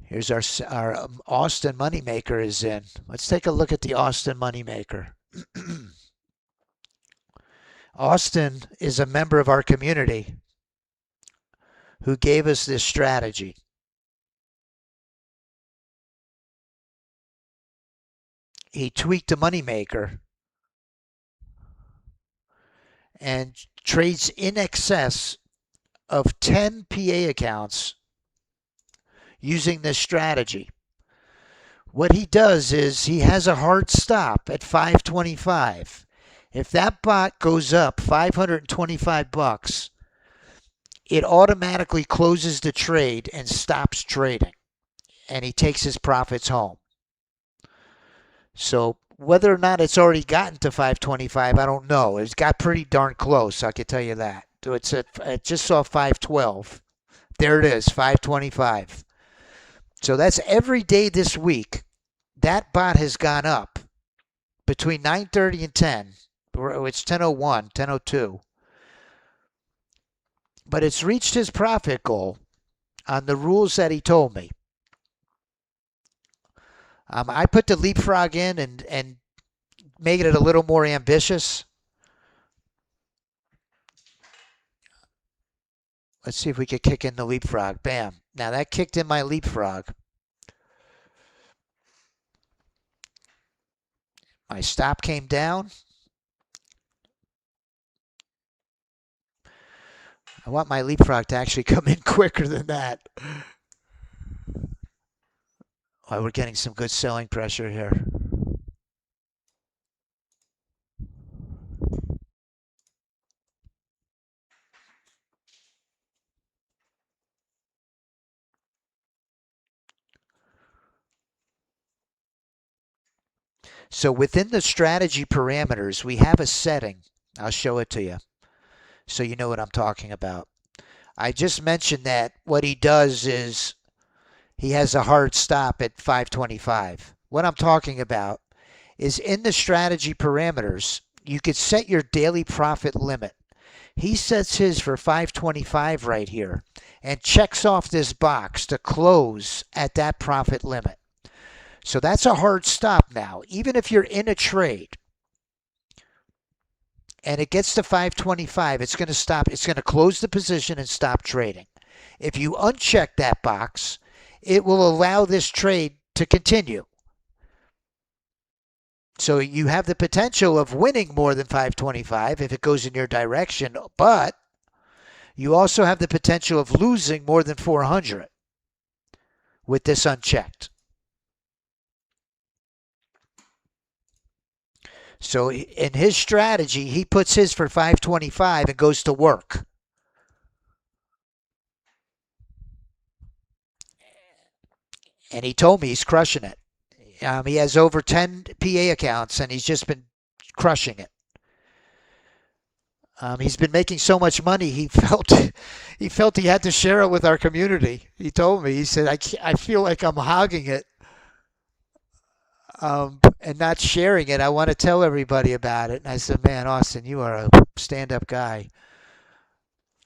Here's our Austin Moneymaker is in. Let's take a look at the Austin Moneymaker. Austin is a member of our community who gave us this strategy. He tweaked the Moneymaker and trades in excess of 10 PA accounts using this strategy. What he does is he has a hard stop at 525. If that bot goes up $525, it automatically closes the trade and stops trading, and he takes his profits home. So whether or not it's already gotten to 525, I don't know. It's got pretty darn close, I can tell you that. It just saw 512. There it is, 525. So that's every day this week. That bot has gone up between 9:30 and 10. It's 10:01, 10:02. But it's reached his profit goal on the rules that he told me. I put the leapfrog in and make it a little more ambitious. Let's see if we could kick in the leapfrog. Bam. Now that kicked in my leapfrog. My stop came down. I want my leapfrog to actually come in quicker than that. Oh, we're getting some good selling pressure here. So within the strategy parameters, we have a setting. I'll show it to you so you know what I'm talking about. I just mentioned that what he does is he has a hard stop at 525. What I'm talking about is in the strategy parameters, you could set your daily profit limit. He sets his for 525 right here and checks off this box to close at that profit limit. So that's a hard stop now. Even if you're in a trade and it gets to 525, it's going to stop. It's going to close the position and stop trading. If you uncheck that box, it will allow this trade to continue. So you have the potential of winning more than 525 if it goes in your direction, but you also have the potential of losing more than 400 with this unchecked. So in his strategy, he puts his for 525 and goes to work. And he told me he's crushing it. He has over 10 PA accounts and he's just been crushing it. He's been making so much money, he felt he had to share it with our community. He told me, he said, I feel like I'm hogging it and not sharing it. I want to tell everybody about it. And I said, man, Austin, you are a stand-up guy.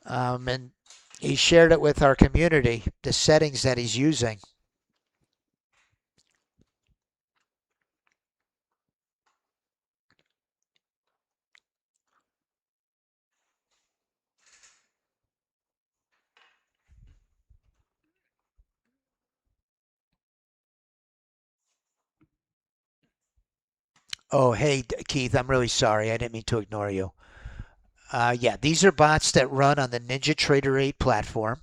And he shared it with our community, the settings that he's using. Oh, hey, Keith, I'm really sorry. I didn't mean to ignore you. Yeah, these are bots that run on the NinjaTrader 8 platform.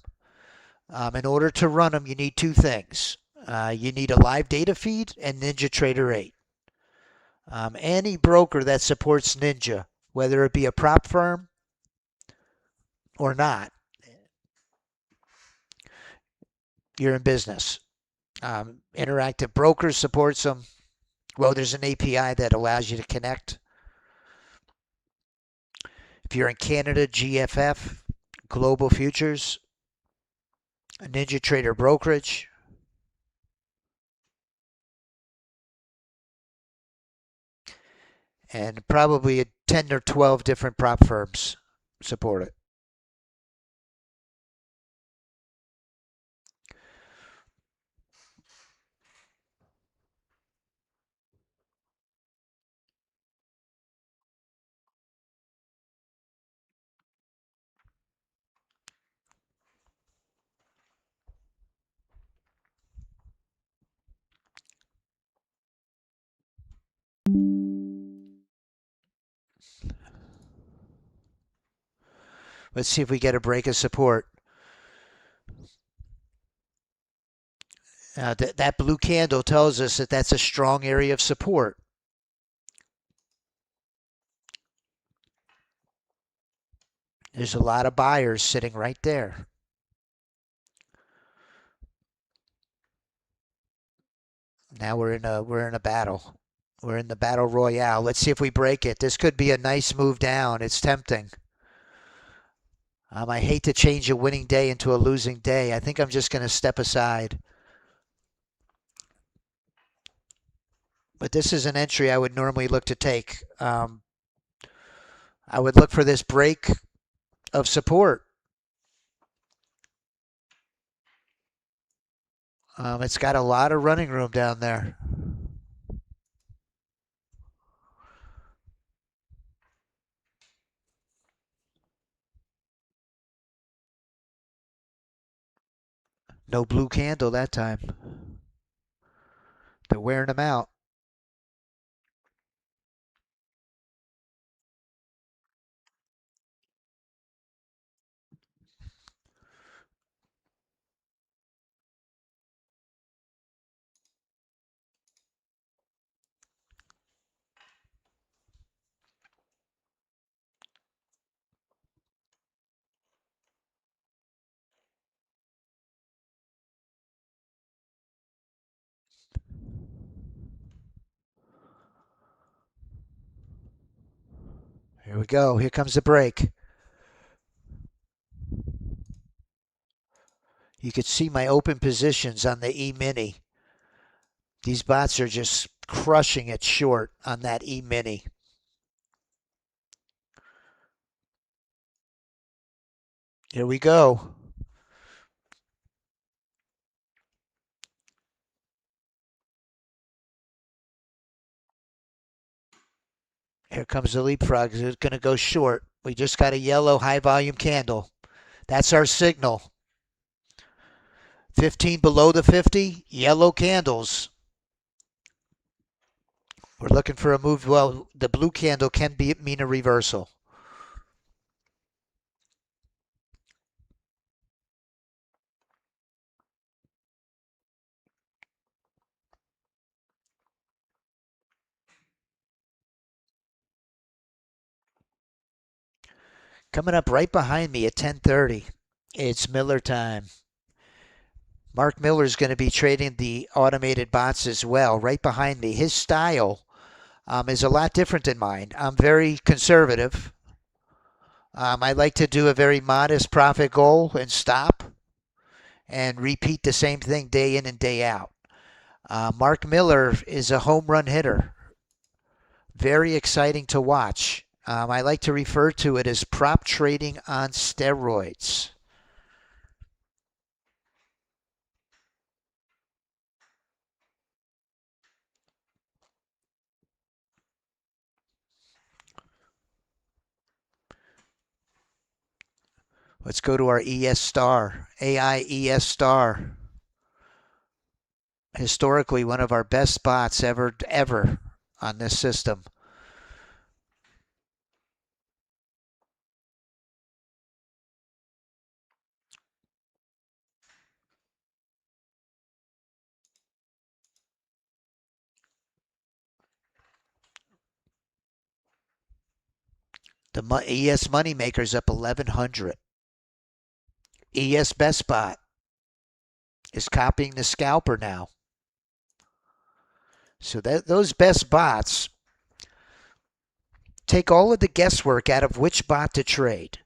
In order to run them, you need two things. You need a live data feed and NinjaTrader 8. Any broker that supports Ninja, whether it be a prop firm or not, you're in business. Interactive Brokers supports them. Well, there's an API that allows you to connect. If you're in Canada, GFF, Global Futures, NinjaTrader Brokerage. And probably 10 or 12 different prop firms support it. Let's see if we get a break of support. That blue candle tells us that that's a strong area of support. There's a lot of buyers sitting right there. Now we're in a battle. We're in the battle royale. Let's see if we break it. This could be a nice move down. It's tempting. I hate to change a winning day into a losing day. I think I'm just going to step aside. But this is an entry I would normally look to take. I would look for this break of support. It's got a lot of running room down there. No blue candle that time. They're wearing them out. Here we go. Here comes the break. You could see my open positions on the E-mini. These bots are just crushing it short on that E-mini. Here we go. Here comes the leapfrog. It's going to go short. We just got a yellow high volume candle. That's our signal. 15 below the 50, yellow candles. We're looking for a move. Well, the blue candle can mean a reversal. Coming up right behind me at 10:30, it's Miller time. Mark Miller is going to be trading the automated bots as well, right behind me. His style is a lot different than mine. I'm very conservative. I like to do a very modest profit goal and stop and repeat the same thing day in and day out. Mark Miller is a home run hitter. Very exciting to watch. I like to refer to it as prop trading on steroids. Let's go to our ES star, AI ES star. Historically, one of our best bots ever on this system. The ES Moneymaker's up 1,100. ES Best Bot is copying the scalper now. So those best bots take all of the guesswork out of which bot to trade.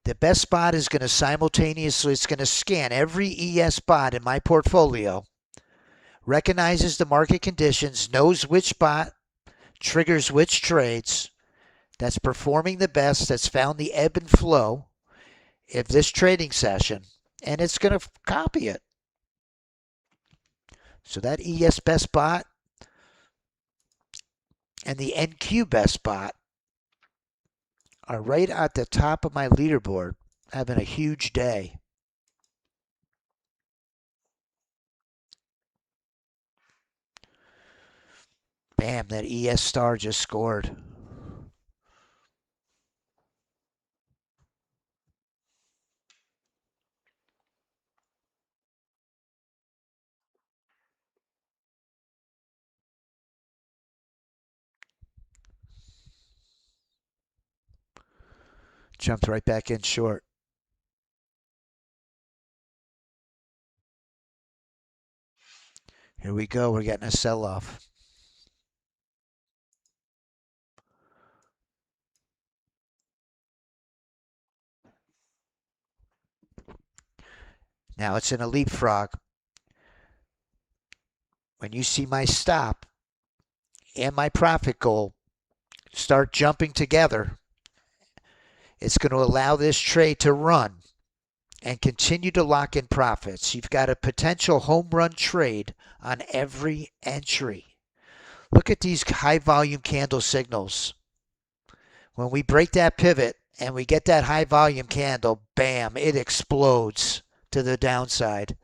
The best bot is going to simultaneously, it's going to scan every ES bot in my portfolio, recognizes the market conditions, knows which bot triggers which trades, that's performing the best, that's found the ebb and flow of this trading session, and it's going to copy it. So that ES Best Bot and the NQ Best Bot are right at the top of my leaderboard, having a huge day. Bam, that ES star just scored. Jumped right back in short. Here we go. We're getting a sell-off. Now it's in a leapfrog. When you see my stop and my profit goal start jumping together, it's going to allow this trade to run and continue to lock in profits. You've got a potential home run trade on every entry. Look at these high volume candle signals. When we break that pivot and we get that high volume candle, bam, it explodes to the downside.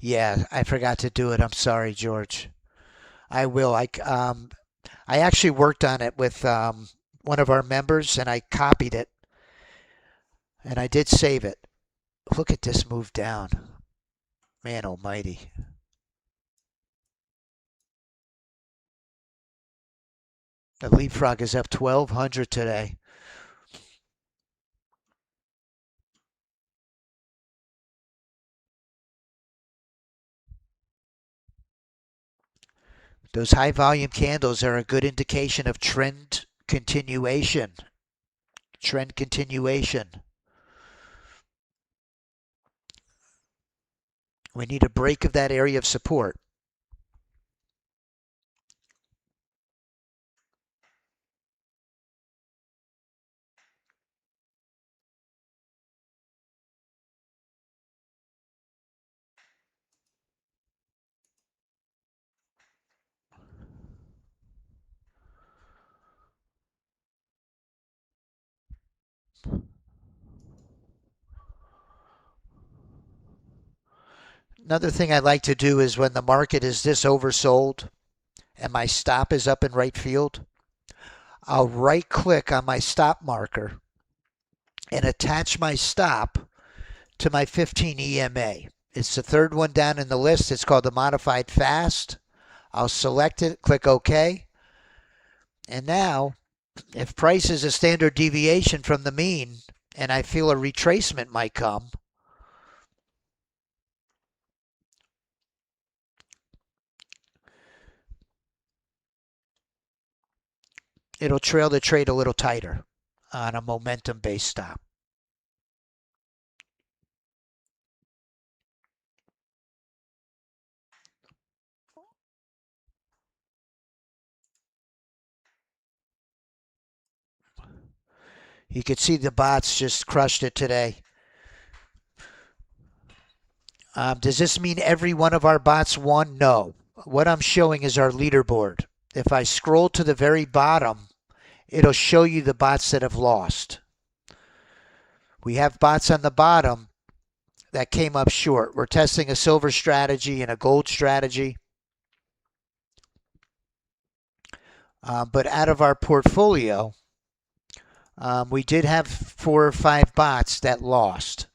Yeah, I forgot to do it. I'm sorry, George. I will. I actually worked on it with one of our members, and I copied it, and I did save it. Look at this move down. Man almighty. The leapfrog is up 1,200 today. Those high volume candles are a good indication of trend continuation. Trend continuation. We need a break of that area of support. Another thing I like to do is when the market is this oversold and my stop is up in right field, I'll right click on my stop marker and attach my stop to my 15 EMA. It's the third one down in the list. It's called the modified fast. I'll select it, click OK. And now, if price is a standard deviation from the mean and I feel a retracement might come, it'll trail the trade a little tighter on a momentum-based stop. You can see the bots just crushed it today. Does this mean every one of our bots won? No. What I'm showing is our leaderboard. If I scroll to the very bottom, it'll show you the bots that have lost. We have bots on the bottom that came up short. We're testing a silver strategy and a gold strategy. But out of our portfolio, we did have 4 or 5 bots that lost.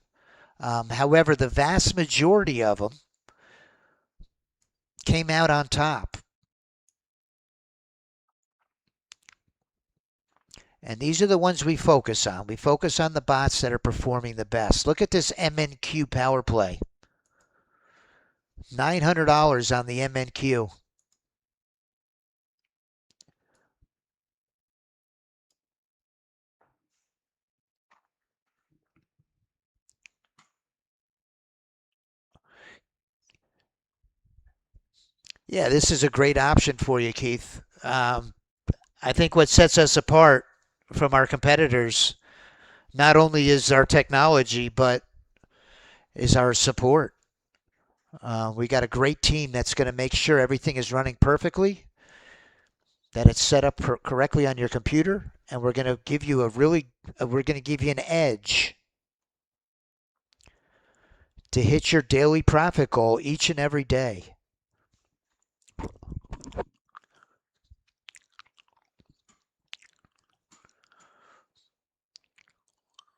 However, the vast majority of them came out on top. And these are the ones we focus on. We focus on the bots that are performing the best. Look at this MNQ power play. $900 on the MNQ. Yeah, this is a great option for you, Keith. I think what sets us apart from our competitors not only is our technology, but is our support. We got a great team that's going to make sure everything is running perfectly, that it's set up correctly on your computer, and we're going to give you an edge to hit your daily profit goal each and every day.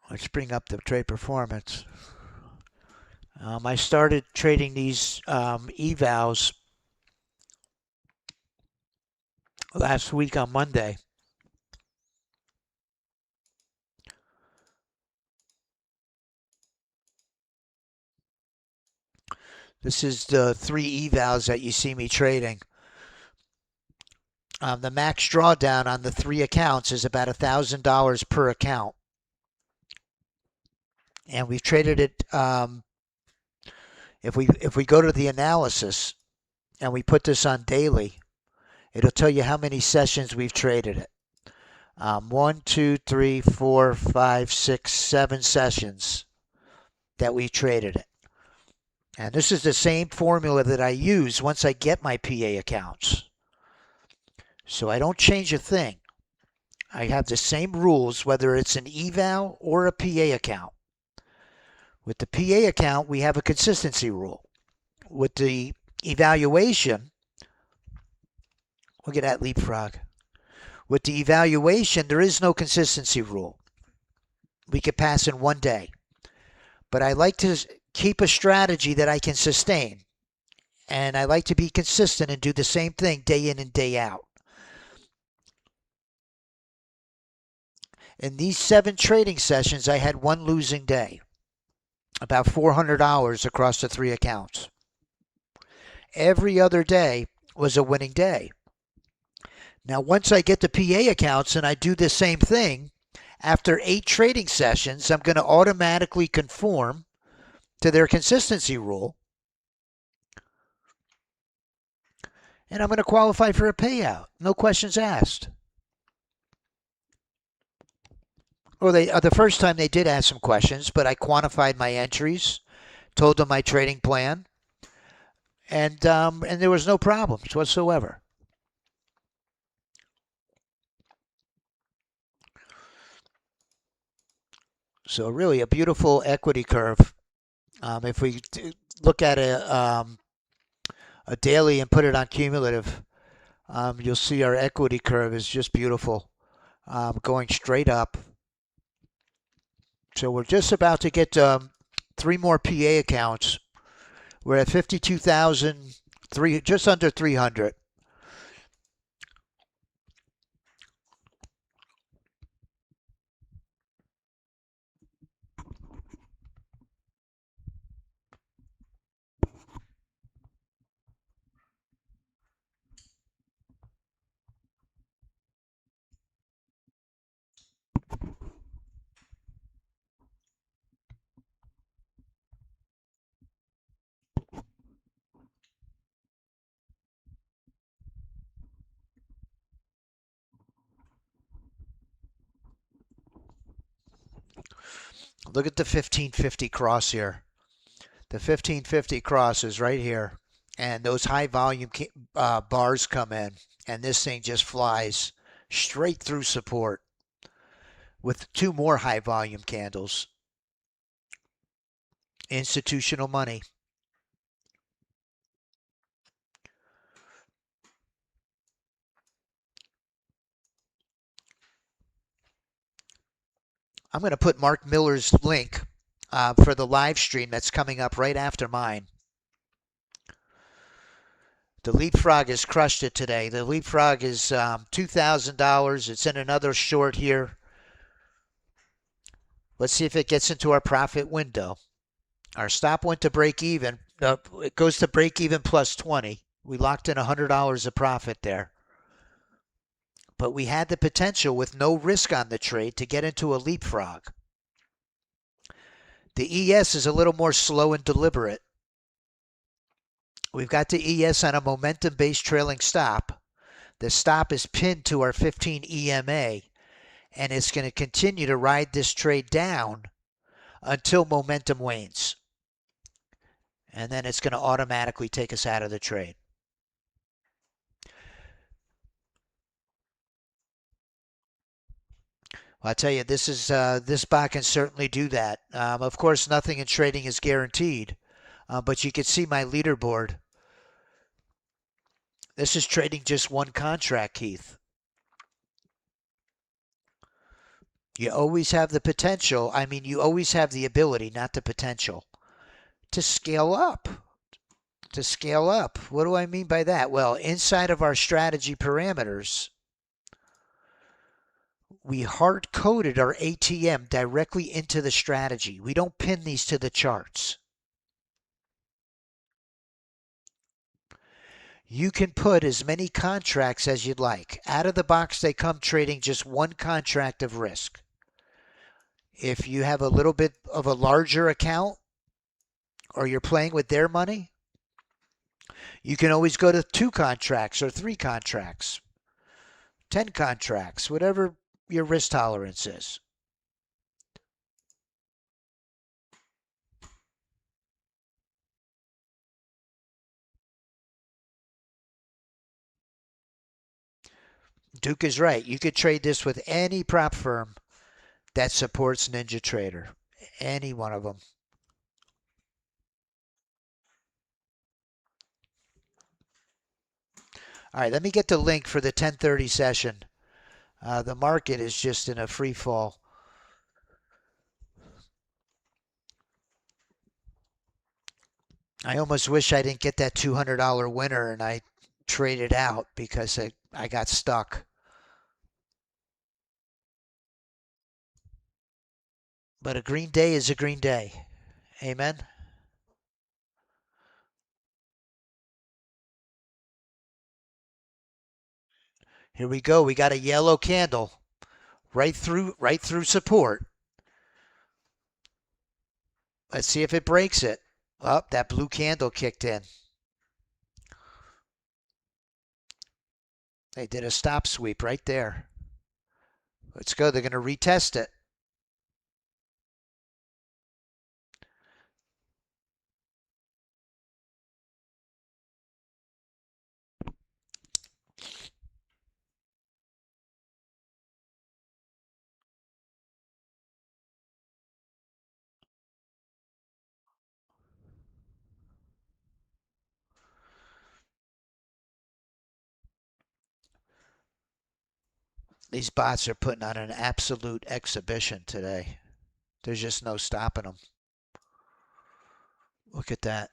Let's bring up the trade performance. I started trading these evals last week on Monday. This is the 3 evals that you see me trading. The max drawdown on the 3 accounts is about $1,000 per account. And we've traded it, if we go to the analysis and we put this on daily, it'll tell you how many sessions we've traded it. 1, 2, 3, 4, 5, 6, 7 sessions that we traded it. And this is the same formula that I use once I get my PA accounts. So I don't change a thing. I have the same rules whether it's an eval or a PA account. With the PA account, we have a consistency rule. with the evaluation, look at that leapfrog. With the evaluation, there is no consistency rule. We could pass in one day. But I like to keep a strategy that I can sustain. And I like to be consistent and do the same thing day in and day out. In these 7 trading sessions, I had one losing day. About $400 across the 3 accounts. Every other day was a winning day. Now, once I get the PA accounts and I do the same thing, after 8 trading sessions, I'm going to automatically conform to their consistency rule. And I'm going to qualify for a payout. No questions asked. Well, the first time they did ask some questions, but I quantified my entries, told them my trading plan, and there was no problems whatsoever. So really a beautiful equity curve. If we look at a daily and put it on cumulative, you'll see our equity curve is just beautiful, going straight up. So we're just about to get 3 more PA accounts. We're at 52,000, just under 300. Look at the 1550 cross here. The 1550 cross is right here. And those high volume bars come in. And this thing just flies straight through support with 2 more high volume candles. Institutional money. I'm going to put Mark Miller's link for the live stream that's coming up right after mine. The Leapfrog has crushed it today. The Leapfrog is $2,000. It's in another short here. Let's see if it gets into our profit window. Our stop went to break even. It goes to break even plus 20. We locked in $100 of profit there. But we had the potential with no risk on the trade to get into a leapfrog. The ES is a little more slow and deliberate. We've got the ES on a momentum-based trailing stop. The stop is pinned to our 15 EMA, and it's going to continue to ride this trade down until momentum wanes. And then it's going to automatically take us out of the trade. Well, I tell you, this bot can certainly do that. Of course, nothing in trading is guaranteed, but you can see my leaderboard. This is trading just one contract, Keith. You always have the potential. I mean, you always have the ability, not the potential, to scale up. To scale up. What do I mean by that? Well, inside of our strategy parameters, we hard-coded our ATM directly into the strategy. We don't pin these to the charts. You can put as many contracts as you'd like. Out of the box, they come trading just one contract of risk. If you have a little bit of a larger account or you're playing with their money, you can always go to 2 contracts or 3 contracts, 10 contracts, whatever your risk tolerance is. Duke is right. You could trade this with any prop firm that supports NinjaTrader. Any one of them. All right, let me get the link for the 10:30 session. The market is just in a free fall. I almost wish I didn't get that $200 winner and I traded out because I got stuck. But a green day is a green day. Amen. Here we go. We got a yellow candle right through support. Let's see if it breaks it. Oh, that blue candle kicked in. They did a stop sweep right there. Let's go. They're going to retest it. These bots are putting on an absolute exhibition today. There's just no stopping them. Look at that.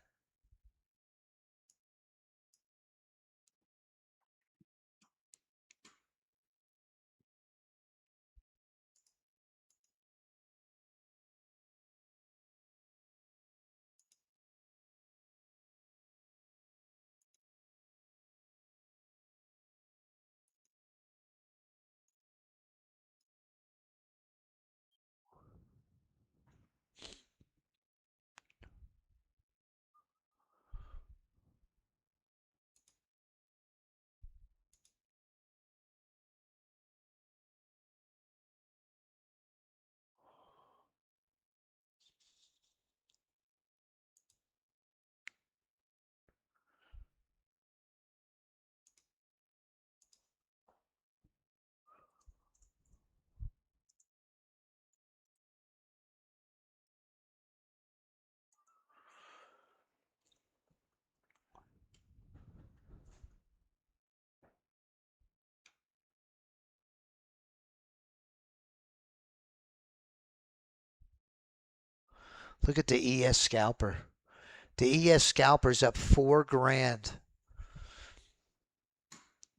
Look at the ES scalper. The ES scalper's up 4 grand.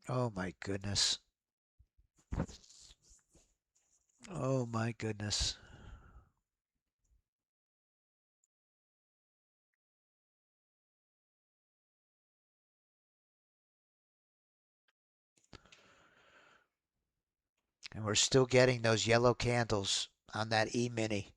Oh my goodness. Oh my goodness. And we're still getting those yellow candles on that E-mini.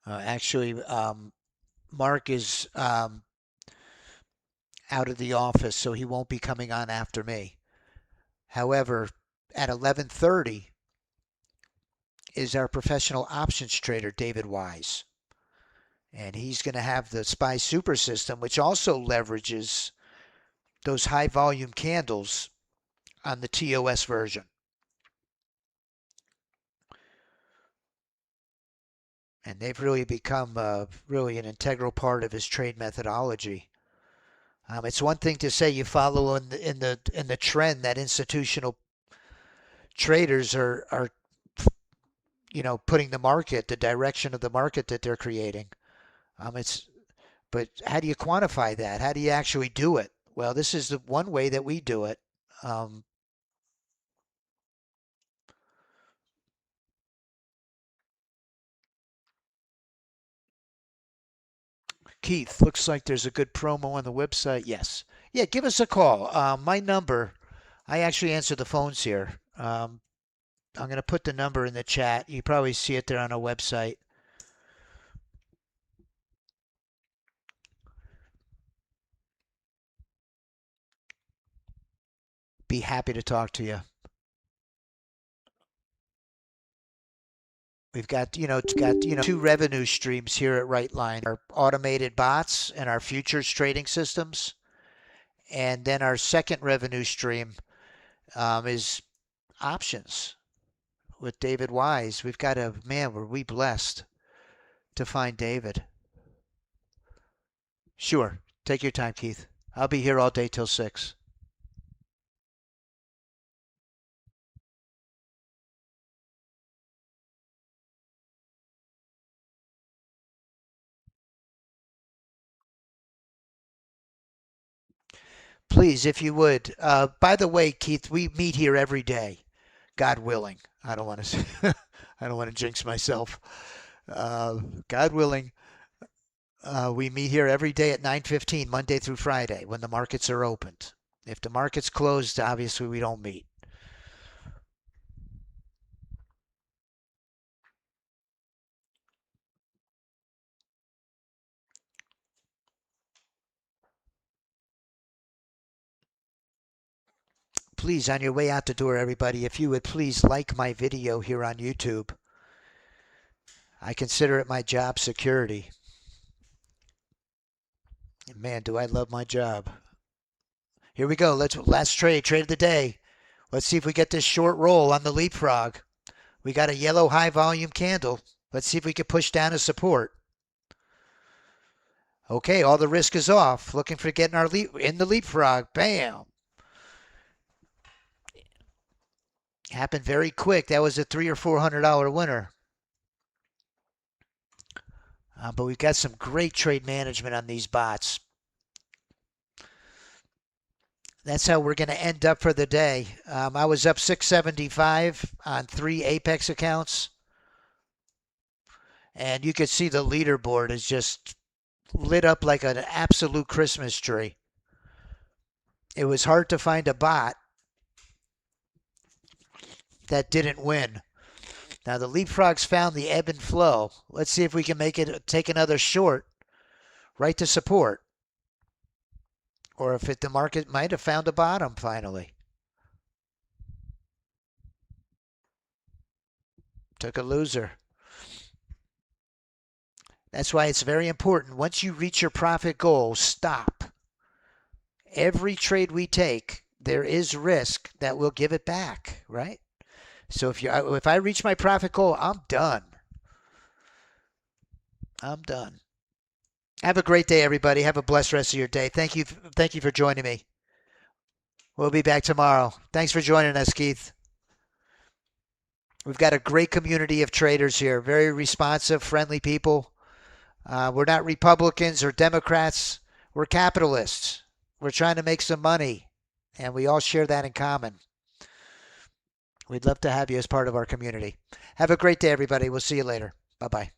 Actually, Mark is out of the office, so he won't be coming on after me. However, at 11:30 is our professional options trader, David Wise. And he's going to have the SPY Super System, which also leverages those high volume candles on the TOS version. And they've really become really an integral part of his trade methodology. It's one thing to say you follow in the trend that institutional traders are putting the direction of the market that they're creating. It's But how do you quantify that? How do you actually do it? Well, this is the one way that we do it. Um, Keith, looks like there's a good promo on the website. Yes. Yeah, give us a call. My number, I actually answer the phones here. I'm going to put the number in the chat. You probably see it there on our website. be happy to talk to you. We've got, two revenue streams here at Rightline. Our automated bots and our futures trading systems. And then our second revenue stream is options with David Wise. We've got were we blessed to find David. Sure. Take your time, Keith. I'll be here all day till 6. Please, if you would. By the way, Keith, we meet here every day, God willing. I don't want to I don't want to jinx myself. God willing, we meet here every day at 9:15, Monday through Friday, when the markets are opened. If the market's closed, obviously we don't meet. Please, on your way out the door, everybody, if you would please like my video here on YouTube. I consider it my job security. Man, do I love my job. Here we go. Last trade of the day. Let's see if we get this short roll on the leapfrog. We got a yellow high volume candle. Let's see if we can push down a support. Okay, all the risk is off. Looking for getting our in the leapfrog. Bam. Happened very quick. That was a $300 or $400 winner. But we've got some great trade management on these bots. That's how we're going to end up for the day. I was up 675 on 3 Apex accounts. And you could see the leaderboard is just lit up like an absolute Christmas tree. It was hard to find a bot that didn't win. Now the leapfrogs found the ebb and flow. Let's see if we can take another short right to support. Or if the market might have found a bottom finally. Took a loser. That's why it's very important. Once you reach your profit goal, stop. Every trade we take, there is risk that we'll give it back, right? So if I reach my profit goal, I'm done. I'm done. Have a great day, everybody. Have a blessed rest of your day. Thank you for joining me. We'll be back tomorrow. Thanks for joining us, Keith. We've got a great community of traders here. Very responsive, friendly people. We're not Republicans or Democrats. We're capitalists. We're trying to make some money, and we all share that in common. We'd love to have you as part of our community. Have a great day, everybody. We'll see you later. Bye-bye.